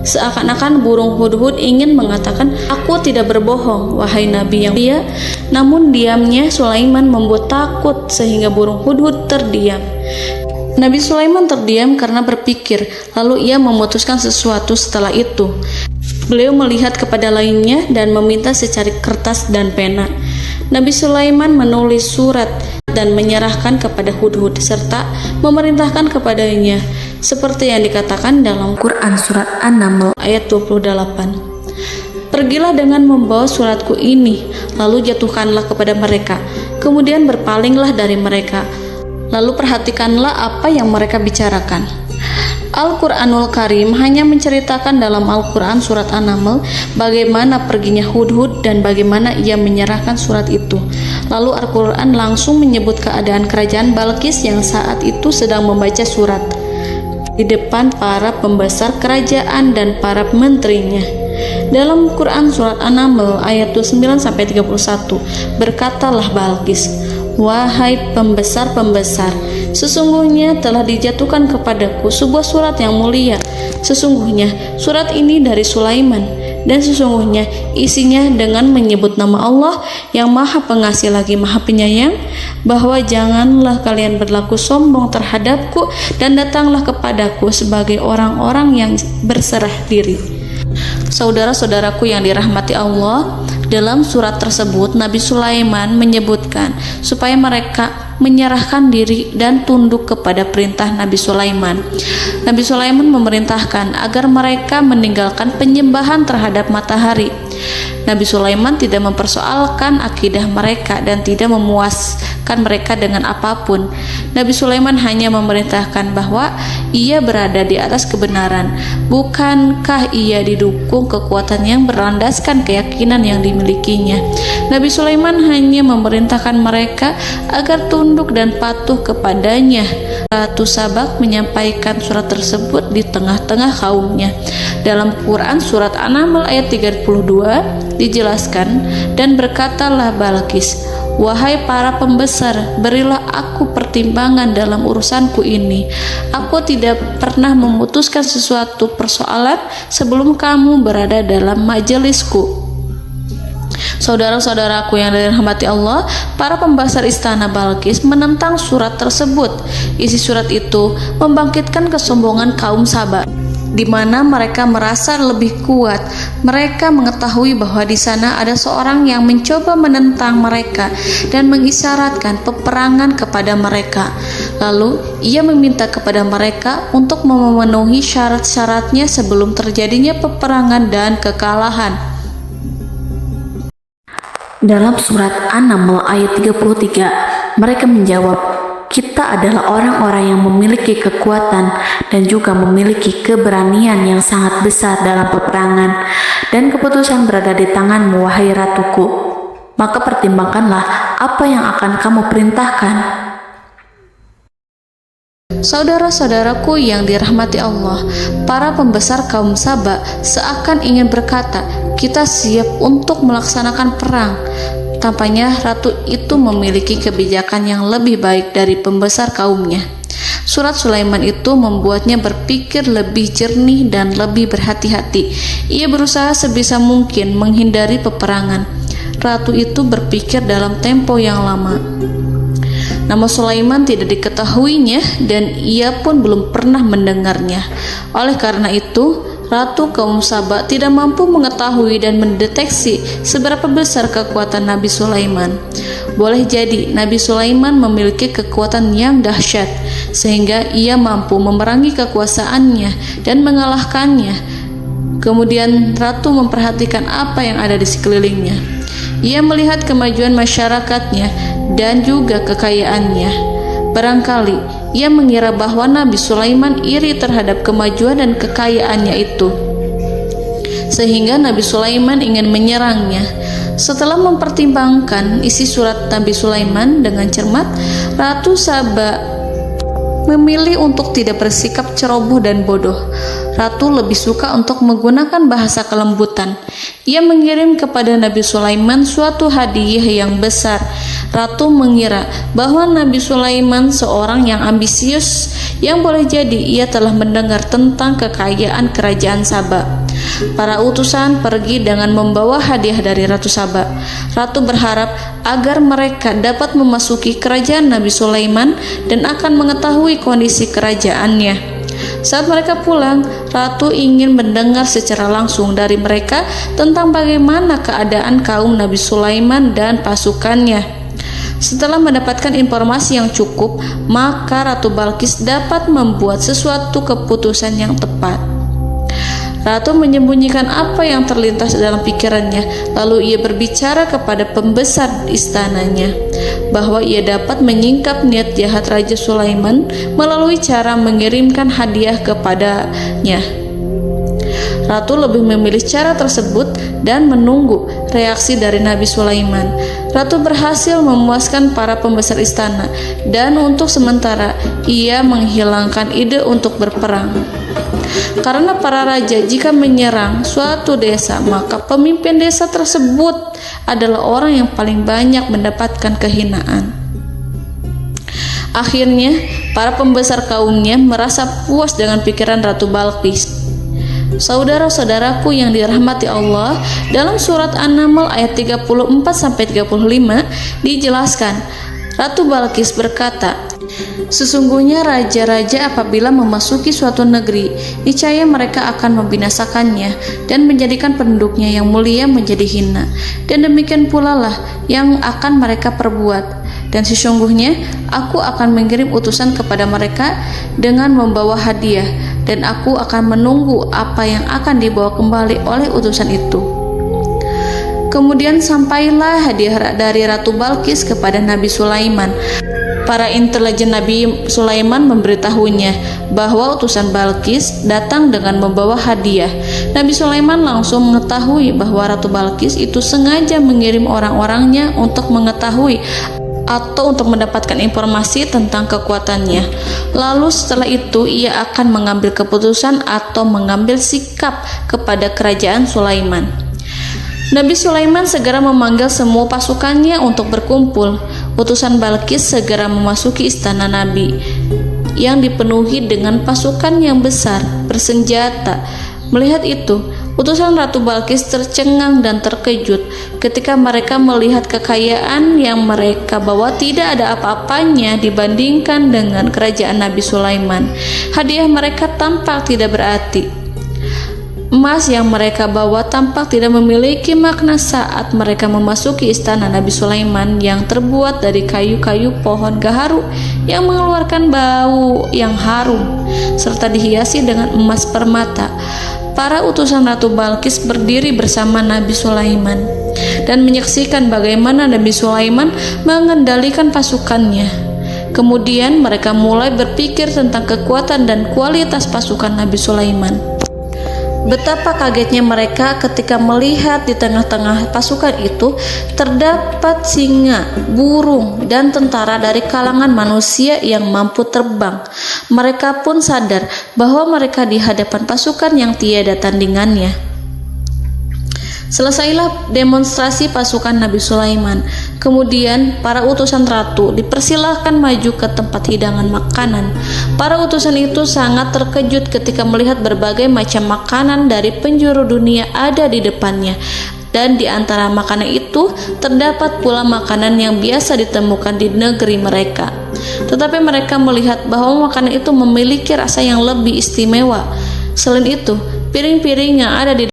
Seakan-akan burung hudhud ingin mengatakan, "Aku tidak berbohong, wahai Nabi yang mulia." Namun diamnya Sulaiman membuat takut sehingga burung hudhud terdiam. Nabi Sulaiman terdiam karena berpikir, lalu ia memutuskan sesuatu setelah itu. Beliau melihat kepada lainnya dan meminta secari kertas dan pena. Nabi Sulaiman menulis surat dan menyerahkan kepada hudhud serta memerintahkan kepadanya seperti yang dikatakan dalam Quran surat An-Naml ayat 28. "Pergilah dengan membawa suratku ini, lalu jatuhkanlah kepada mereka, kemudian berpalinglah dari mereka, lalu perhatikanlah apa yang mereka bicarakan." Al-Quranul Karim hanya menceritakan dalam Al-Quran surat An-Naml bagaimana perginya hudhud dan bagaimana ia menyerahkan surat itu. Lalu Al-Quran langsung menyebut keadaan kerajaan Balqis yang saat itu sedang membaca surat di depan para pembesar kerajaan dan para menterinya. Dalam Quran surat An-Naml ayat 29-31 berkatalah Balqis, "Wahai pembesar-pembesar, sesungguhnya telah dijatuhkan kepadaku sebuah surat yang mulia. Sesungguhnya surat ini dari Sulaiman, dan sesungguhnya isinya dengan menyebut nama Allah yang Maha Pengasih lagi Maha Penyayang, bahwa janganlah kalian berlaku sombong terhadapku dan datanglah kepadaku sebagai orang-orang yang berserah diri." Saudara-saudaraku yang dirahmati Allah, dalam surat tersebut Nabi Sulaiman menyebutkan supaya mereka menyerahkan diri dan tunduk kepada perintah Nabi Sulaiman. Nabi Sulaiman memerintahkan agar mereka meninggalkan penyembahan terhadap matahari. Nabi Sulaiman tidak mempersoalkan akidah mereka dan tidak memuaskan mereka dengan apapun. Nabi Sulaiman hanya memerintahkan bahwa ia berada di atas kebenaran. Bukankah ia didukung kekuatan yang berlandaskan keyakinan yang dimilikinya? Nabi Sulaiman hanya memerintahkan mereka agar tunduk dan patuh kepadanya. Ratu Sabak menyampaikan surat tersebut di tengah-tengah kaumnya. Dalam Quran surat An-Naml ayat 32 dijelaskan, "Dan berkatalah Balqis, wahai para pembesar, berilah aku pertimbangan dalam urusanku ini. Aku tidak pernah memutuskan sesuatu persoalan sebelum kamu berada dalam majelisku." Saudara-saudaraku yang dirahmati Allah, para pembesar istana Balqis menentang surat tersebut. Isi surat itu membangkitkan kesombongan kaum Sabak, di mana mereka merasa lebih kuat. Mereka mengetahui bahwa di sana ada seorang yang mencoba menentang mereka dan mengisyaratkan peperangan kepada mereka. Lalu ia meminta kepada mereka untuk memenuhi syarat-syaratnya sebelum terjadinya peperangan dan kekalahan. Dalam surat An-Naml ayat 33, mereka menjawab, "Kita adalah orang-orang yang memiliki kekuatan dan juga memiliki keberanian yang sangat besar dalam peperangan, dan keputusan berada di tanganmu, wahai ratuku. Maka pertimbangkanlah apa yang akan kamu perintahkan." Saudara-saudaraku yang dirahmati Allah, para pembesar kaum Sabak seakan ingin berkata, "Kita siap untuk melaksanakan perang." Tampaknya ratu itu memiliki kebijakan yang lebih baik dari pembesar kaumnya. Surat Sulaiman itu membuatnya berpikir lebih jernih dan lebih berhati-hati. Ia berusaha sebisa mungkin menghindari peperangan. Ratu itu berpikir dalam tempo yang lama. Nama Sulaiman tidak diketahuinya dan ia pun belum pernah mendengarnya. Oleh karena itu, Ratu kaum Saba tidak mampu mengetahui dan mendeteksi seberapa besar kekuatan Nabi Sulaiman. Boleh jadi Nabi Sulaiman memiliki kekuatan yang dahsyat, sehingga ia mampu memerangi kekuasaannya dan mengalahkannya. Kemudian Ratu memperhatikan apa yang ada di sekelilingnya. Ia melihat kemajuan masyarakatnya dan juga kekayaannya. Barangkali ia mengira bahwa Nabi Sulaiman iri terhadap kemajuan dan kekayaannya itu, sehingga Nabi Sulaiman ingin menyerangnya. Setelah mempertimbangkan isi surat Nabi Sulaiman dengan cermat, Ratu Saba memilih untuk tidak bersikap ceroboh dan bodoh. Ratu lebih suka untuk menggunakan bahasa kelembutan. Ia mengirim kepada Nabi Sulaiman suatu hadiah yang besar. Ratu mengira bahwa Nabi Sulaiman seorang yang ambisius, yang boleh jadi ia telah mendengar tentang kekayaan kerajaan Saba. Para utusan pergi dengan membawa hadiah dari Ratu Saba. Ratu berharap agar mereka dapat memasuki kerajaan Nabi Sulaiman dan akan mengetahui kondisi kerajaannya. Saat mereka pulang, Ratu ingin mendengar secara langsung dari mereka tentang bagaimana keadaan kaum Nabi Sulaiman dan pasukannya. Setelah mendapatkan informasi yang cukup, maka Ratu Balqis dapat membuat sesuatu keputusan yang tepat. Ratu menyembunyikan apa yang terlintas dalam pikirannya, lalu ia berbicara kepada pembesar istananya bahwa ia dapat menyingkap niat jahat Raja Sulaiman melalui cara mengirimkan hadiah kepadanya. Ratu lebih memilih cara tersebut dan menunggu reaksi dari Nabi Sulaiman. Ratu berhasil memuaskan para pembesar istana, dan untuk sementara ia menghilangkan ide untuk berperang. Karena para raja jika menyerang suatu desa, maka pemimpin desa tersebut adalah orang yang paling banyak mendapatkan kehinaan. Akhirnya, para pembesar kaumnya merasa puas dengan pikiran Ratu Balqis. Saudara-saudaraku yang dirahmati Allah, dalam surat An-Naml ayat 34-35 dijelaskan, Ratu Balqis berkata, "Sesungguhnya raja-raja apabila memasuki suatu negeri, niscaya mereka akan membinasakannya dan menjadikan penduduknya yang mulia menjadi hina, dan demikian pula lah yang akan mereka perbuat. Dan sesungguhnya aku akan mengirim utusan kepada mereka dengan membawa hadiah, dan aku akan menunggu apa yang akan dibawa kembali oleh utusan itu." Kemudian sampailah hadiah dari Ratu Balqis kepada Nabi Sulaiman. Para intelijen Nabi Sulaiman memberitahunya bahwa utusan Balqis datang dengan membawa hadiah. Nabi Sulaiman langsung mengetahui bahwa Ratu Balqis itu sengaja mengirim orang-orangnya untuk mengetahui atau untuk mendapatkan informasi tentang kekuatannya. Lalu setelah itu ia akan mengambil keputusan atau mengambil sikap kepada kerajaan Sulaiman. Nabi Sulaiman segera memanggil semua pasukannya untuk berkumpul. Utusan Balqis segera memasuki istana Nabi yang dipenuhi dengan pasukan yang besar bersenjata. Melihat itu, utusan Ratu Balqis tercengang dan terkejut ketika mereka melihat kekayaan yang mereka bawa tidak ada apa-apanya dibandingkan dengan kerajaan Nabi Sulaiman. Hadiah mereka tampak tidak berarti. Emas yang mereka bawa tampak tidak memiliki makna saat mereka memasuki istana Nabi Sulaiman yang terbuat dari kayu-kayu pohon gaharu yang mengeluarkan bau yang harum serta dihiasi dengan emas permata. Para utusan Ratu Balqis berdiri bersama Nabi Sulaiman dan menyaksikan bagaimana Nabi Sulaiman mengendalikan pasukannya. Kemudian mereka mulai berpikir tentang kekuatan dan kualitas pasukan Nabi Sulaiman. Betapa kagetnya mereka ketika melihat di tengah-tengah pasukan itu terdapat singa, burung, dan tentara dari kalangan manusia yang mampu terbang. Mereka pun sadar bahwa mereka di hadapan pasukan yang tiada tandingannya. Selesailah demonstrasi pasukan Nabi Sulaiman. Kemudian para utusan ratu dipersilahkan maju ke tempat hidangan makanan. Para utusan itu sangat terkejut ketika melihat berbagai macam makanan dari penjuru dunia ada di depannya. Dan di antara makanan itu terdapat pula makanan yang biasa ditemukan di negeri mereka. Tetapi mereka melihat bahwa makanan itu memiliki rasa yang lebih istimewa. Selain itu, Piring-piring yang ada di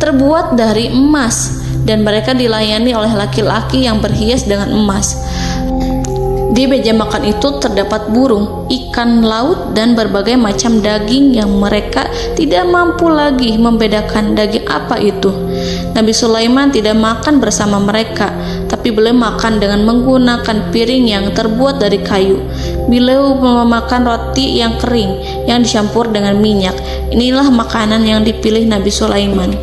terbuat dari emas, dan mereka dilayani oleh laki-laki yang berhias dengan emas. Di meja makan itu terdapat burung, ikan laut, dan berbagai macam daging yang mereka tidak mampu lagi membedakan daging apa itu. Nabi Sulaiman tidak makan bersama mereka, tapi beliau makan dengan menggunakan piring yang terbuat dari kayu. Beliau memakan roti yang kering yang dicampur dengan minyak. Inilah makanan yang dipilih Nabi Sulaiman.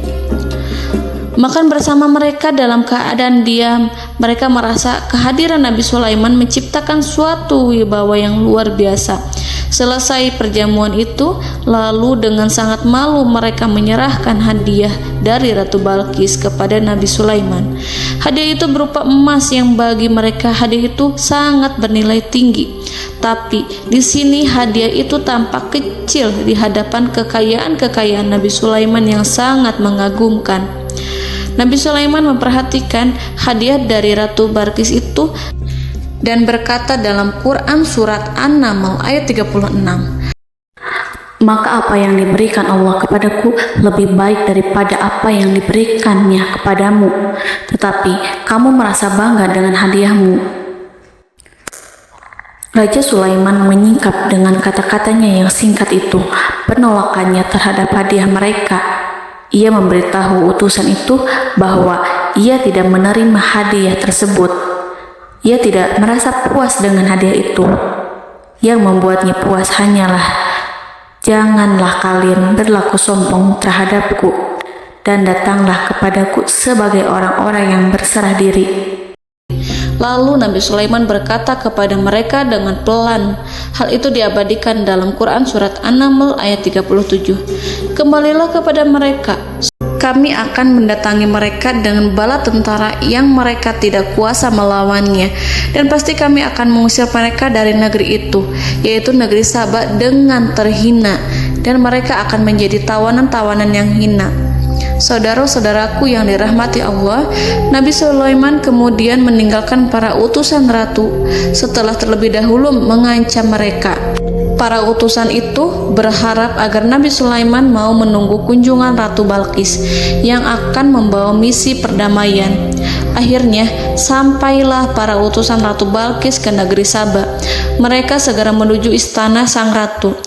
Makan bersama mereka dalam keadaan diam, mereka merasa kehadiran Nabi Sulaiman menciptakan suatu wibawa yang luar biasa. Selesai perjamuan itu, lalu dengan sangat malu mereka menyerahkan hadiah dari Ratu Balqis kepada Nabi Sulaiman. Hadiah itu berupa emas yang bagi mereka hadiah itu sangat bernilai tinggi. Tapi di sini hadiah itu tampak kecil di hadapan kekayaan-kekayaan Nabi Sulaiman yang sangat mengagumkan. Nabi Sulaiman memperhatikan hadiah dari Ratu Balqis itu dan berkata dalam Quran surat An-Naml ayat 36, "Maka apa yang diberikan Allah kepadaku lebih baik daripada apa yang diberikannya kepadamu, tetapi kamu merasa bangga dengan hadiahmu." Raja Sulaiman menyingkap dengan kata-katanya yang singkat itu penolakannya terhadap hadiah mereka. Ia memberitahu utusan itu bahwa ia tidak menerima hadiah tersebut. Ia tidak merasa puas dengan hadiah itu. Yang membuatnya puas hanyalah, "Janganlah kalian berlaku sombong terhadapku, dan datanglah kepadaku sebagai orang-orang yang berserah diri." Lalu Nabi Sulaiman berkata kepada mereka dengan pelan. Hal itu diabadikan dalam Quran surat An-Naml ayat 37. "Kembalilah kepada mereka. Kami akan mendatangi mereka dengan bala tentara yang mereka tidak kuasa melawannya, dan pasti kami akan mengusir mereka dari negeri itu, yaitu negeri Saba, dengan terhina, dan mereka akan menjadi tawanan-tawanan yang hina." Saudara-saudaraku yang dirahmati Allah, Nabi Sulaiman kemudian meninggalkan para utusan ratu setelah terlebih dahulu mengancam mereka. Para utusan itu berharap agar Nabi Sulaiman mau menunggu kunjungan Ratu Balqis yang akan membawa misi perdamaian. Akhirnya sampailah para utusan Ratu Balqis ke negeri Saba. Mereka segera menuju istana sang ratu.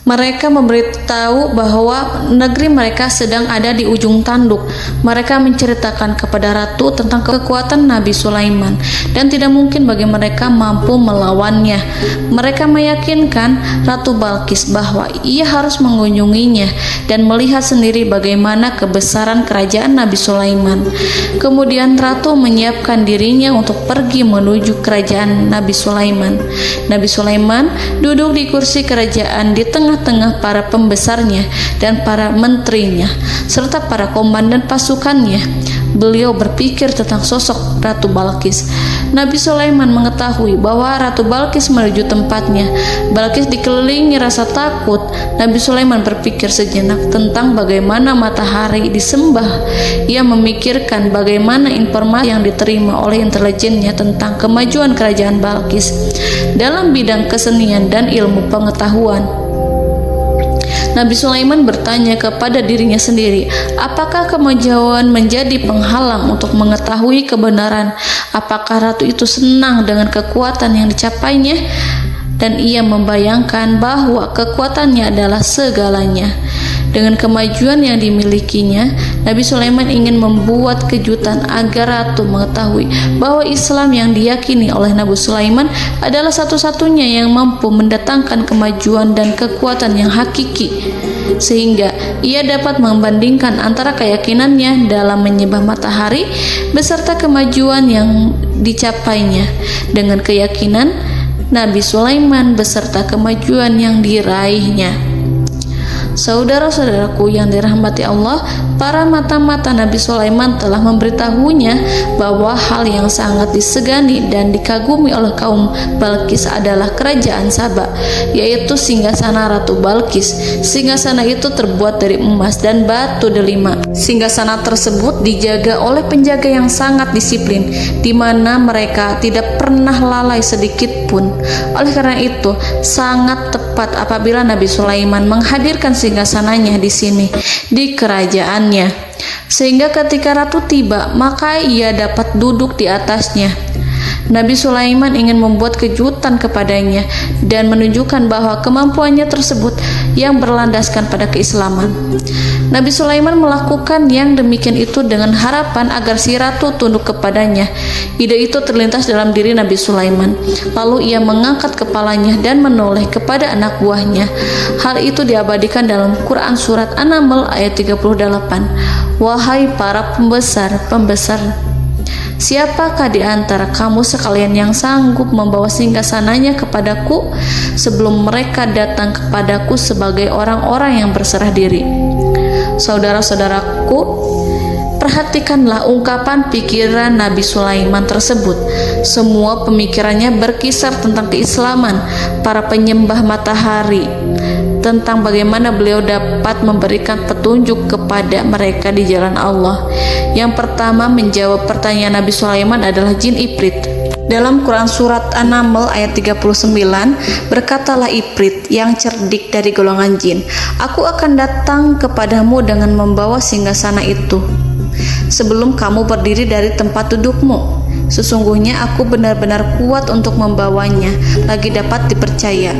Mereka memberitahu bahwa negeri mereka sedang ada di ujung tanduk. Mereka menceritakan kepada ratu tentang kekuatan Nabi Sulaiman dan tidak mungkin bagi mereka mampu melawannya. Mereka meyakinkan Ratu Balqis bahwa ia harus mengunjunginya dan melihat sendiri bagaimana kebesaran kerajaan Nabi Sulaiman. Kemudian ratu menyiapkan dirinya untuk pergi menuju kerajaan Nabi Sulaiman. Nabi Sulaiman duduk di kursi kerajaan di tengah-tengah para pembesarnya dan para menterinya serta para komandan pasukannya. Beliau berpikir tentang sosok Ratu Balqis. Nabi Sulaiman mengetahui bahwa Ratu Balqis menuju tempatnya. Balqis dikelilingi rasa takut. Nabi Sulaiman berpikir sejenak tentang bagaimana matahari disembah. Ia memikirkan bagaimana informasi yang diterima oleh intelijennya tentang kemajuan kerajaan Balqis dalam bidang kesenian dan ilmu pengetahuan. Nabi Sulaiman bertanya kepada dirinya sendiri, apakah kemajuan menjadi penghalang untuk mengetahui kebenaran? Apakah ratu itu senang dengan kekuatan yang dicapainya? Dan ia membayangkan bahwa kekuatannya adalah segalanya. Dengan kemajuan yang dimilikinya, Nabi Sulaiman ingin membuat kejutan agar ratu mengetahui bahwa Islam yang diyakini oleh Nabi Sulaiman adalah satu-satunya yang mampu mendatangkan kemajuan dan kekuatan yang hakiki, sehingga ia dapat membandingkan antara keyakinannya dalam menyembah matahari beserta kemajuan yang dicapainya dengan keyakinan Nabi Sulaiman beserta kemajuan yang diraihnya. Saudara-saudaraku yang dirahmati Allah, para mata-mata Nabi Sulaiman telah memberitahunya bahwa hal yang sangat disegani dan dikagumi oleh kaum Balkis adalah kerajaan Saba, yaitu singgasana Ratu Balkis. Singgasana itu terbuat dari emas dan batu delima. Singgasana tersebut dijaga oleh penjaga yang sangat disiplin, di mana mereka tidak pernah lalai sedikit pun. Oleh karena itu, sangat tepat apabila Nabi Sulaiman menghadirkan singgasananya di sini, di kerajaannya, sehingga ketika ratu tiba, maka ia dapat duduk di atasnya. Nabi Sulaiman ingin membuat kejutan kepadanya dan menunjukkan bahwa kemampuannya tersebut yang berlandaskan pada keislaman. Nabi Sulaiman melakukan yang demikian itu dengan harapan agar si ratu tunduk kepadanya. Ide itu terlintas dalam diri Nabi Sulaiman. Lalu ia mengangkat kepalanya dan menoleh kepada anak buahnya. Hal itu diabadikan dalam Quran surat An-Naml ayat 38. Wahai para pembesar, siapakah di antara kamu sekalian yang sanggup membawa singgasananya kepadaku sebelum mereka datang kepadaku sebagai orang-orang yang berserah diri? Saudara-saudaraku, perhatikanlah ungkapan pikiran Nabi Sulaiman tersebut. Semua pemikirannya berkisar tentang keislaman para penyembah matahari, tentang bagaimana beliau dapat memberikan petunjuk kepada mereka di jalan Allah. Yang pertama menjawab pertanyaan Nabi Sulaiman adalah jin Ifrit. Dalam Quran surat An-Naml ayat 39, berkatalah Ifrit yang cerdik dari golongan jin, aku akan datang kepadamu dengan membawa singgasana itu sebelum kamu berdiri dari tempat dudukmu. Sesungguhnya aku benar-benar kuat untuk membawanya, lagi dapat dipercaya.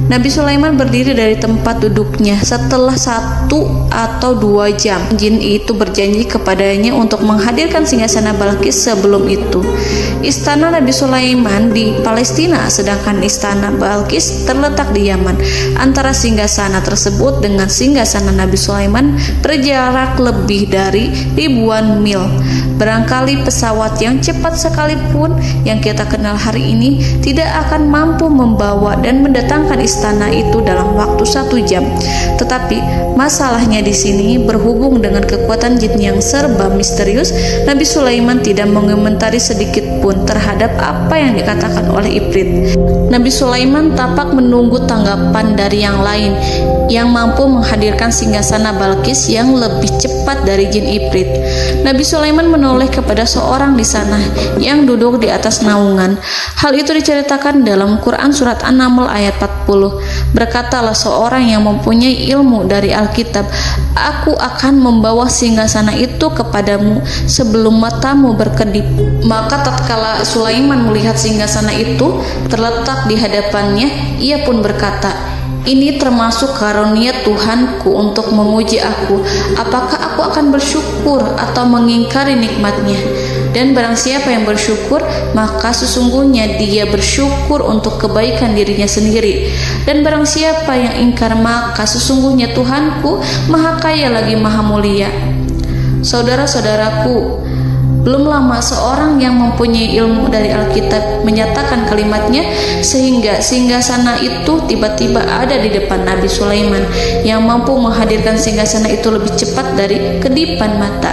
Nabi Sulaiman berdiri dari tempat duduknya setelah 1 atau 2 jam. Jin itu berjanji kepadanya untuk menghadirkan singgasana Balkis sebelum itu. Istana Nabi Sulaiman di Palestina, sedangkan istana Balkis terletak di Yaman. Antara singgasana tersebut dengan singgasana Nabi Sulaiman berjarak lebih dari ribuan mil. Barangkali pesawat yang cepat sekalipun yang kita kenal hari ini tidak akan mampu membawa dan mendatangkan istana itu dalam waktu 1 jam. Tetapi masalahnya di sini, berhubung dengan kekuatan jin yang serba misterius, Nabi Sulaiman tidak mengomentari sedikit pun terhadap apa yang dikatakan oleh Ifrit. Nabi Sulaiman tapak menunggu tanggapan dari yang lain yang mampu menghadirkan singgasana Balkis yang lebih cepat dari jin Ifrit. Nabi Sulaiman menoleh kepada seorang di sana yang duduk di atas naungan. Hal itu diceritakan dalam Quran surat An-Naml ayat 40. Berkatalah seorang yang mempunyai ilmu dari Alkitab, aku akan membawa singgasana itu kepadamu sebelum matamu berkedip. Maka tatkala Sulaiman melihat singgasana itu terletak di hadapannya, ia pun berkata, ini termasuk karunia Tuhanku untuk memuji aku. Apakah aku akan bersyukur atau mengingkari nikmatnya? Dan barang siapa yang bersyukur, maka sesungguhnya dia bersyukur untuk kebaikan dirinya sendiri. Dan barang siapa yang ingkar, maka sesungguhnya Tuhanku maha kaya lagi maha mulia. Saudara-saudaraku, belum lama seorang yang mempunyai ilmu dari Alkitab menyatakan kalimatnya, sehingga singgasana itu tiba-tiba ada di depan Nabi Sulaiman yang mampu menghadirkan singgasana itu lebih cepat dari kedipan mata.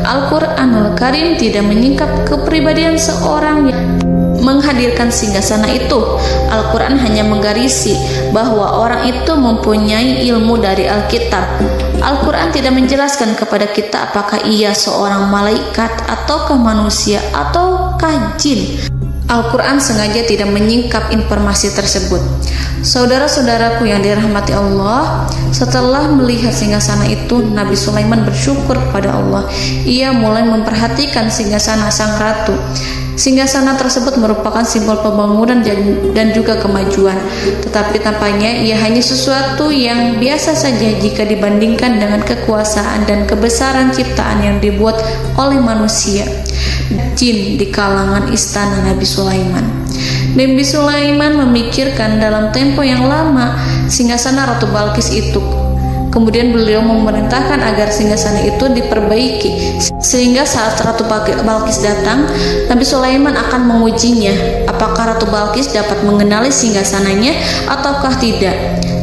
Al-Quranul Karim tidak menyingkap kepribadian seorang yang menghadirkan singgasana itu. Al-Quran hanya menggarisi bahwa orang itu mempunyai ilmu dari Alkitab. Al-Quran tidak menjelaskan kepada kita apakah ia seorang malaikat ataukah manusia ataukah jin. Al-Quran sengaja tidak menyingkap informasi tersebut. Saudara-saudaraku yang dirahmati Allah, setelah melihat singgasana itu, Nabi Sulaiman bersyukur kepada Allah. Ia mulai memperhatikan singgasana sang ratu. Singgasana tersebut merupakan simbol pembangunan dan juga kemajuan, tetapi tampaknya ia hanya sesuatu yang biasa saja jika dibandingkan dengan kekuasaan dan kebesaran ciptaan yang dibuat oleh manusia jin di kalangan istana Nabi Sulaiman. Nabi Sulaiman memikirkan dalam tempo yang lama singgasana Ratu Balkis itu. Kemudian beliau memerintahkan agar singgasana itu diperbaiki, sehingga saat Ratu Balkis datang, Nabi Sulaiman akan mengujinya apakah Ratu Balkis dapat mengenali singgasananya ataukah tidak.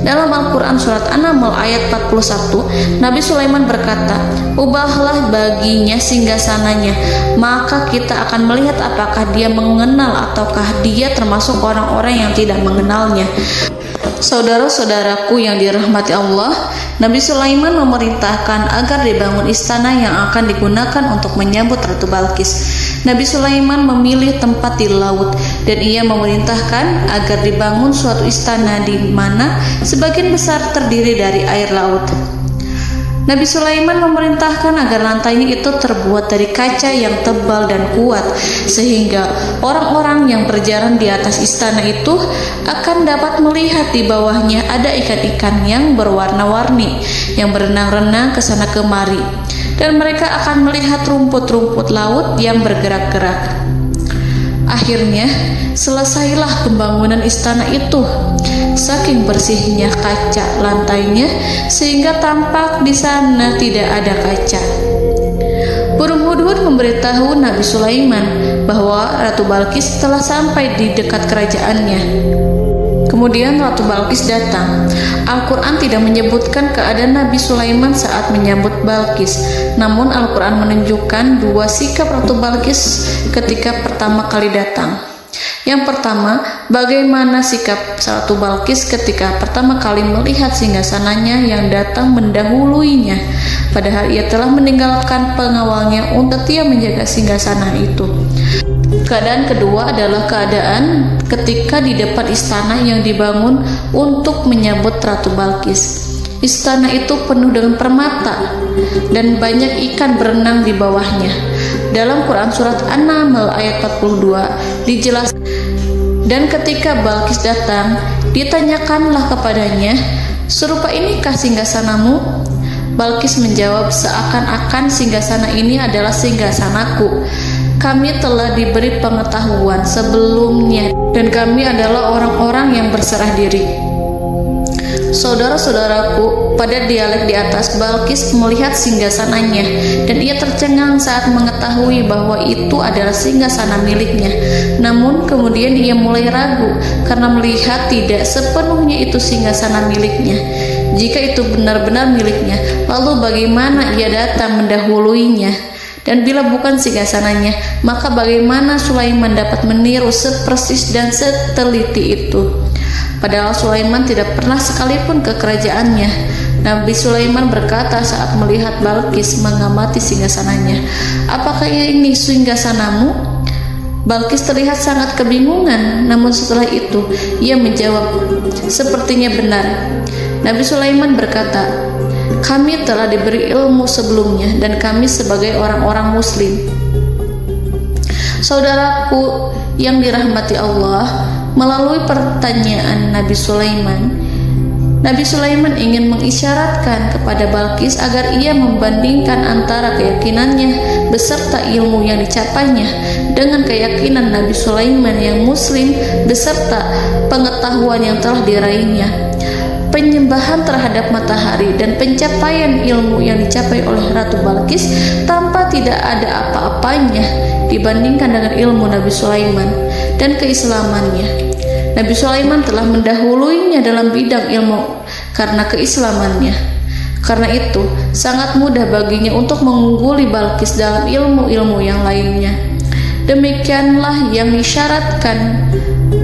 Dalam Al-Quran surat An-Naml ayat 41, Nabi Sulaiman berkata, "Ubahlah baginya singgasananya, maka kita akan melihat apakah dia mengenal ataukah dia termasuk orang-orang yang tidak mengenalnya." Saudara-saudaraku yang dirahmati Allah, Nabi Sulaiman memerintahkan agar dibangun istana yang akan digunakan untuk menyambut Ratu Balqis. Nabi Sulaiman memilih tempat di laut dan ia memerintahkan agar dibangun suatu istana di mana sebagian besar terdiri dari air laut. Nabi Sulaiman memerintahkan agar lantainya itu terbuat dari kaca yang tebal dan kuat, sehingga orang-orang yang berjalan di atas istana itu akan dapat melihat di bawahnya ada ikan-ikan yang berwarna-warni yang berenang-renang ke sana kemari, dan mereka akan melihat rumput-rumput laut yang bergerak-gerak. Akhirnya, selesailah pembangunan istana itu. Saking bersihnya kaca lantainya sehingga tampak di sana tidak ada kaca. Burung hudhud memberitahu Nabi Sulaiman bahwa Ratu Balqis telah sampai di dekat kerajaannya. Kemudian Ratu Balqis datang. Al-Quran tidak menyebutkan keadaan Nabi Sulaiman saat menyambut Balqis, namun Al-Quran menunjukkan dua sikap Ratu Balqis ketika pertama kali datang. Yang pertama, bagaimana sikap Ratu Balqis ketika pertama kali melihat singgasananya yang datang mendahuluinya, padahal ia telah meninggalkan pengawalnya untuk setia menjaga singgasana itu. Keadaan kedua adalah keadaan ketika di depan istana yang dibangun untuk menyambut Ratu Balqis. Istana itu penuh dengan permata dan banyak ikan berenang di bawahnya. Dalam Quran surat An-Naml ayat 42 dijelaskan, dan ketika Balqis datang, ditanyakanlah kepadanya, "Serupa inikah singgasanamu?" Balqis menjawab, "Seakan-akan singgasana ini adalah singgasanaku. Kami telah diberi pengetahuan sebelumnya dan kami adalah orang-orang yang berserah diri." Saudara-saudaraku, pada dialek di atas, Balqis melihat singgasananya dan ia tercengang saat mengetahui bahwa itu adalah singgasana miliknya. Namun kemudian ia mulai ragu karena melihat tidak sepenuhnya itu singgasana miliknya. Jika itu benar-benar miliknya, lalu bagaimana ia datang mendahuluinya? Dan bila bukan singgasananya, maka bagaimana Sulaiman dapat meniru sepersis dan seteliti itu? Padahal Sulaiman tidak pernah sekalipun ke kerajaannya. Nabi Sulaiman berkata saat melihat Balqis mengamati singgasananya, "Apakah ini singgasanamu?" Balqis terlihat sangat kebingungan, namun setelah itu ia menjawab, "Sepertinya benar." Nabi Sulaiman berkata, "Kami telah diberi ilmu sebelumnya dan kami sebagai orang-orang muslim." Saudaraku yang dirahmati Allah, melalui pertanyaan Nabi Sulaiman ingin mengisyaratkan kepada Balqis agar ia membandingkan antara keyakinannya beserta ilmu yang dicapainya dengan keyakinan Nabi Sulaiman yang muslim beserta pengetahuan yang telah diraihnya. Penyembahan terhadap matahari dan pencapaian ilmu yang dicapai oleh Ratu Balqis tanpa tidak ada apa-apanya dibandingkan dengan ilmu Nabi Sulaiman dan keislamannya. Nabi Sulaiman telah mendahuluinya dalam bidang ilmu karena keislamannya. Karena itu, sangat mudah baginya untuk mengungguli Balqis dalam ilmu-ilmu yang lainnya. Demikianlah yang disyaratkan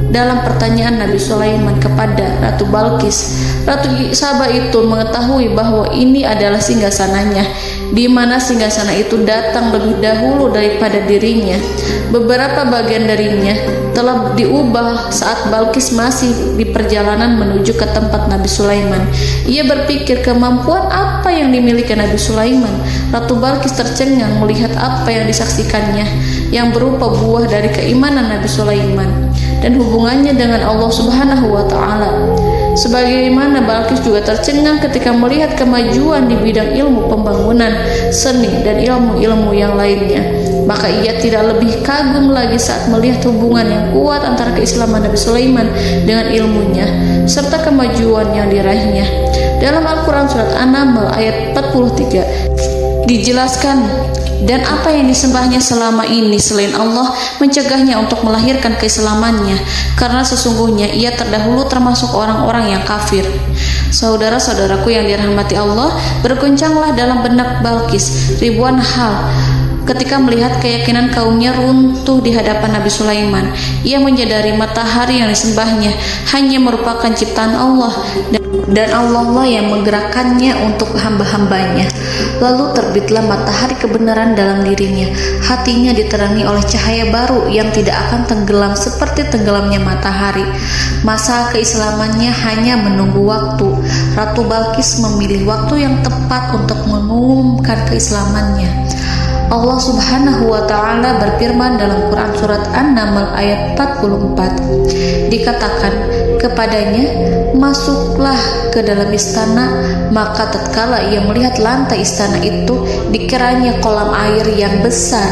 dalam pertanyaan Nabi Sulaiman kepada Ratu Balqis. Ratu Saba itu mengetahui bahwa ini adalah singgasananya, di mana singgasana itu datang lebih dahulu daripada dirinya. Beberapa bagian darinya telah diubah saat Balqis masih di perjalanan menuju ke tempat Nabi Sulaiman. Ia berpikir kemampuan apa yang dimiliki Nabi Sulaiman. Ratu Balqis tercengang melihat apa yang disaksikannya, yang berupa buah dari keimanan Nabi Sulaiman dan hubungannya dengan Allah Subhanahu wa Ta'ala. Sebagaimana Balqis juga tercengang ketika melihat kemajuan di bidang ilmu pembangunan, seni, dan ilmu-ilmu yang lainnya. Maka ia tidak lebih kagum lagi saat melihat hubungan yang kuat antara keislaman Nabi Sulaiman dengan ilmunya, serta kemajuan yang diraihnya. Dalam Al-Quran surat An-Naml ayat 43 dijelaskan, dan apa yang disembahnya selama ini selain Allah mencegahnya untuk melahirkan keislamannya, karena sesungguhnya ia terdahulu termasuk orang-orang yang kafir. Saudara-saudaraku yang dirahmati Allah, bergoncanglah dalam benak Balqis ribuan hal ketika melihat keyakinan kaumnya runtuh di hadapan Nabi Sulaiman. Ia menyadari matahari yang disembahnya hanya merupakan ciptaan Allah, dan Allah lah yang menggerakkannya untuk hamba-hambanya. Lalu terbitlah matahari kebenaran dalam dirinya. Hatinya diterangi oleh cahaya baru yang tidak akan tenggelam seperti tenggelamnya matahari. Masa keislamannya hanya menunggu waktu. Ratu Balqis memilih waktu yang tepat untuk mengumumkan keislamannya. Allah Subhanahu wa Ta'ala berfirman dalam Quran Surat An-Naml ayat 44. Dikatakan kepadanya, masuklah ke dalam istana. Maka tatkala ia melihat lantai istana itu, dikiranya kolam air yang besar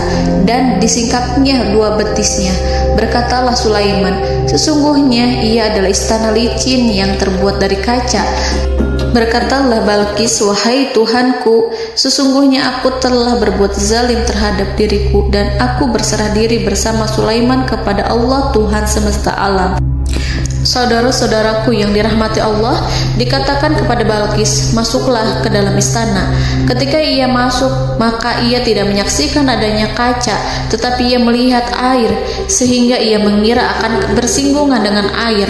dan disingkapnya dua betisnya. Berkatalah Sulaiman, sesungguhnya ia adalah istana licin yang terbuat dari kaca. Berkatalah Balqis, wahai Tuhanku, sesungguhnya aku telah berbuat zalim terhadap diriku, dan aku berserah diri bersama Sulaiman kepada Allah Tuhan semesta alam. Saudara-saudaraku yang dirahmati Allah, dikatakan kepada Balqis, masuklah ke dalam istana. Ketika ia masuk, maka ia tidak menyaksikan adanya kaca, tetapi ia melihat air, sehingga ia mengira akan bersinggungan dengan air.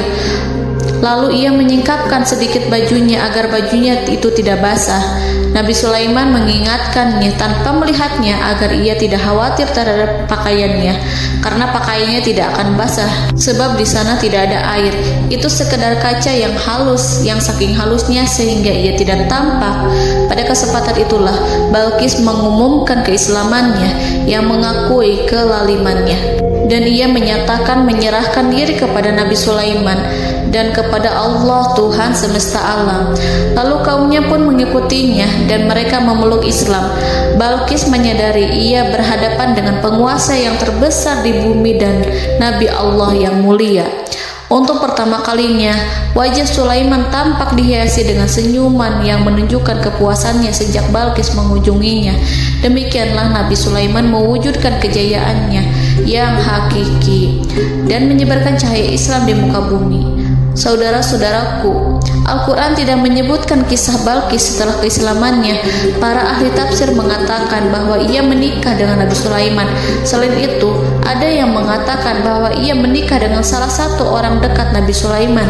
Lalu ia menyingkapkan sedikit bajunya agar bajunya itu tidak basah. Nabi Sulaiman mengingatkannya tanpa melihatnya agar ia tidak khawatir terhadap pakaiannya, karena pakaiannya tidak akan basah sebab di sana tidak ada air. Itu sekedar kaca yang halus, yang saking halusnya sehingga ia tidak tampak. Pada kesempatan itulah Balqis mengumumkan keislamannya yang mengakui kelalimannya, dan ia menyatakan menyerahkan diri kepada Nabi Sulaiman dan kepada Allah Tuhan semesta alam. Lalu kaumnya pun mengikutinya dan mereka memeluk Islam. Balqis menyadari ia berhadapan dengan penguasa yang terbesar di bumi dan Nabi Allah yang mulia. Untuk pertama kalinya, wajah Sulaiman tampak dihiasi dengan senyuman yang menunjukkan kepuasannya sejak Balqis mengunjunginya. Demikianlah Nabi Sulaiman mewujudkan kejayaannya yang hakiki dan menyebarkan cahaya Islam di muka bumi. Saudara-saudaraku, Al-Quran tidak menyebutkan kisah Balqis setelah keislamannya. Para ahli tafsir mengatakan bahwa ia menikah dengan Nabi Sulaiman. Selain itu, ada yang mengatakan bahwa ia menikah dengan salah satu orang dekat Nabi Sulaiman.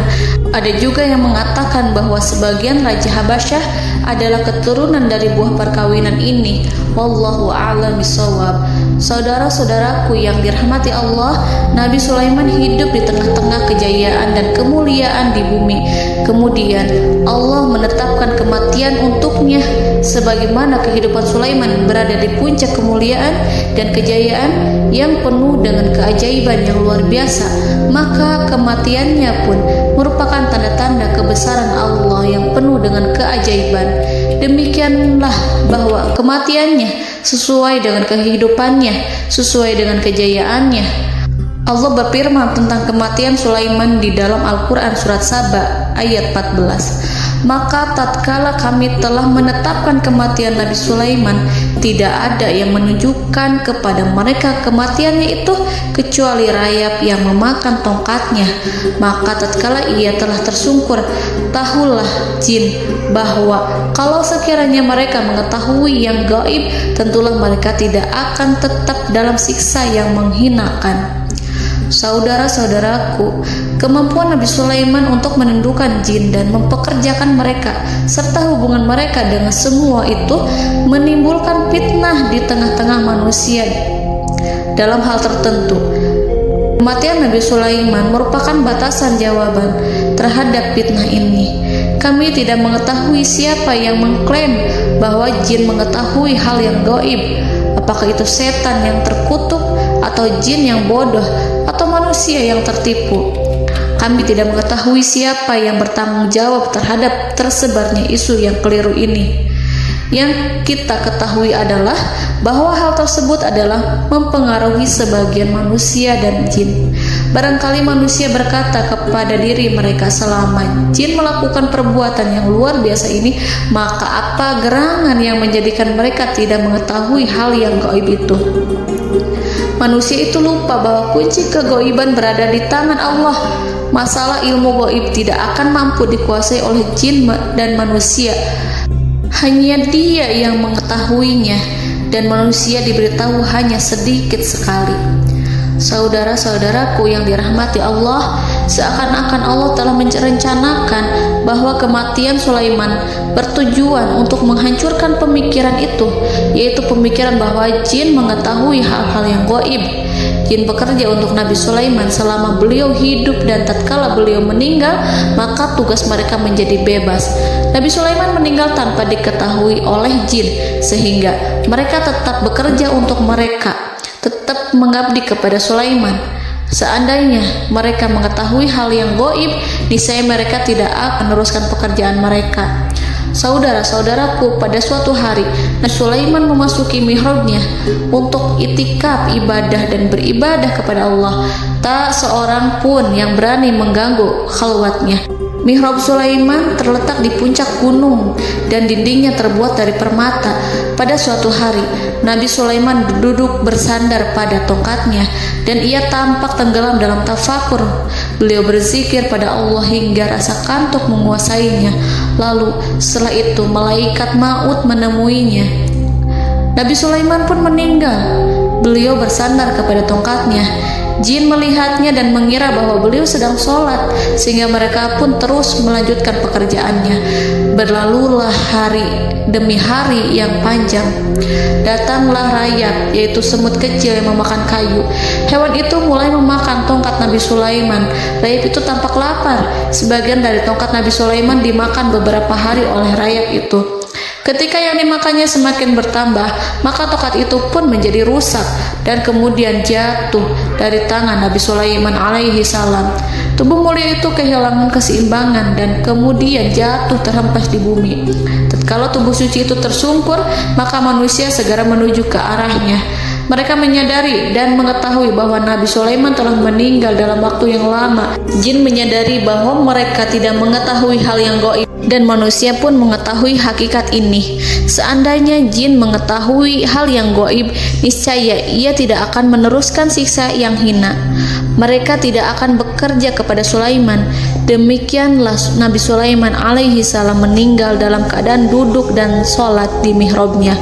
Ada juga yang mengatakan bahwa sebagian Raja Habasyah adalah keturunan dari buah perkawinan ini. Wallahu a'lam bishawab. Saudara-saudaraku yang dirahmati Allah, Nabi Sulaiman hidup di tengah-tengah kejayaan dan kemuliaan di bumi. Kemudian Allah menetapkan kematian untuknya, sebagaimana kehidupan Sulaiman berada di puncak kemuliaan dan kejayaan yang penuh dengan keajaiban yang luar biasa. Maka kematiannya pun merupakan tanda-tanda kebesaran Allah yang penuh dengan keajaiban. Demikianlah bahwa kematiannya sesuai dengan kehidupannya, sesuai dengan kejayaannya. Allah berfirman tentang kematian Sulaiman di dalam Al-Quran Surat Saba ayat 14. Maka tatkala kami telah menetapkan kematian Nabi Sulaiman, tidak ada yang menunjukkan kepada mereka kematiannya itu kecuali rayap yang memakan tongkatnya. Maka tatkala ia telah tersungkur, tahulah jin bahwa kalau sekiranya mereka mengetahui yang gaib, tentulah mereka tidak akan tetap dalam siksa yang menghinakan. Saudara-saudaraku, kemampuan Nabi Sulaiman untuk menundukkan jin dan mempekerjakan mereka serta hubungan mereka dengan semua itu menimbulkan fitnah di tengah-tengah manusia dalam hal tertentu. Kematian Nabi Sulaiman merupakan batasan jawaban terhadap fitnah ini. Kami tidak mengetahui siapa yang mengklaim bahwa jin mengetahui hal yang gaib. Apakah itu setan yang terkutuk, atau jin yang bodoh, atau manusia yang tertipu? Kami tidak mengetahui siapa yang bertanggung jawab terhadap tersebarnya isu yang keliru ini. Yang kita ketahui adalah bahwa hal tersebut adalah mempengaruhi sebagian manusia dan jin. Barangkali manusia berkata kepada diri mereka, selama jin melakukan perbuatan yang luar biasa ini, maka apa gerangan yang menjadikan mereka tidak mengetahui hal yang gaib itu? Manusia itu lupa bahwa kunci kegoiban berada di tangan Allah. Masalah ilmu goib tidak akan mampu dikuasai oleh jin dan manusia. Hanya Dia yang mengetahuinya, dan manusia diberitahu hanya sedikit sekali. Saudara-saudaraku yang dirahmati Allah, seakan-akan Allah telah merencanakan bahwa kematian Sulaiman bertujuan untuk menghancurkan pemikiran itu, yaitu pemikiran bahwa jin mengetahui hal-hal yang gaib. Jin bekerja untuk Nabi Sulaiman selama beliau hidup, dan tatkala beliau meninggal, maka tugas mereka menjadi bebas. Nabi Sulaiman meninggal tanpa diketahui oleh jin, sehingga mereka tetap bekerja untuk mereka, tetap mengabdi kepada Sulaiman. Seandainya mereka mengetahui hal yang gaib, niscaya mereka tidak akan meneruskan pekerjaan mereka. Saudara-saudaraku, pada suatu hari Nabi Sulaiman memasuki mihrabnya untuk itikaf ibadah dan beribadah kepada Allah. Tak seorang pun yang berani mengganggu khalwatnya. Mihrab Sulaiman terletak di puncak gunung dan dindingnya terbuat dari permata. Pada suatu hari, Nabi Sulaiman duduk bersandar pada tongkatnya dan ia tampak tenggelam dalam tafakur. Beliau berzikir pada Allah hingga rasa kantuk menguasainya. Lalu setelah itu malaikat maut menemuinya. Nabi Sulaiman pun meninggal. Beliau bersandar kepada tongkatnya. Jin melihatnya dan mengira bahwa beliau sedang sholat, sehingga mereka pun terus melanjutkan pekerjaannya. Berlalulah hari demi hari yang panjang. Datanglah rayap, yaitu semut kecil yang memakan kayu. Hewan itu mulai memakan tongkat Nabi Sulaiman. Rayap itu tampak lapar. Sebagian dari tongkat Nabi Sulaiman dimakan beberapa hari oleh rayap itu. Ketika yang dimakannya semakin bertambah, maka tongkat itu pun menjadi rusak dan kemudian jatuh dari tangan Nabi Sulaiman alaihi salam. Tubuh mulia itu kehilangan keseimbangan dan kemudian jatuh terhempas di bumi. Tatkala tubuh suci itu tersungkur, maka manusia segera menuju ke arahnya. Mereka menyadari dan mengetahui bahwa Nabi Sulaiman telah meninggal dalam waktu yang lama. Jin menyadari bahwa mereka tidak mengetahui hal yang gaib, dan manusia pun mengetahui hakikat ini. Seandainya jin mengetahui hal yang gaib, niscaya ia tidak akan meneruskan siksa yang hina. Mereka tidak akan bekerja kepada Sulaiman. Demikianlah Nabi Sulaiman alaihi salam meninggal dalam keadaan duduk dan sholat di mihrabnya.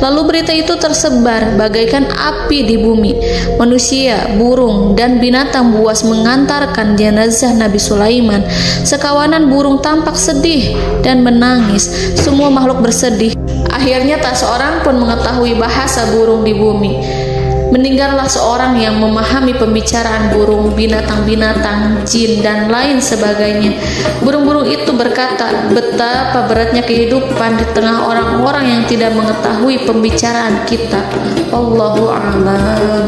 Lalu berita itu tersebar bagaikan api di bumi. Manusia, burung, dan binatang buas mengantarkan jenazah Nabi Sulaiman. Sekawanan burung tampak sedih dan menangis. Semua makhluk bersedih. Akhirnya tak seorang pun mengetahui bahasa burung di bumi. Meninggallah seorang yang memahami pembicaraan burung, binatang-binatang, jin, dan lain sebagainya. Burung-burung itu berkata, betapa beratnya kehidupan di tengah orang-orang yang tidak mengetahui pembicaraan kita. Wallahu a'lam.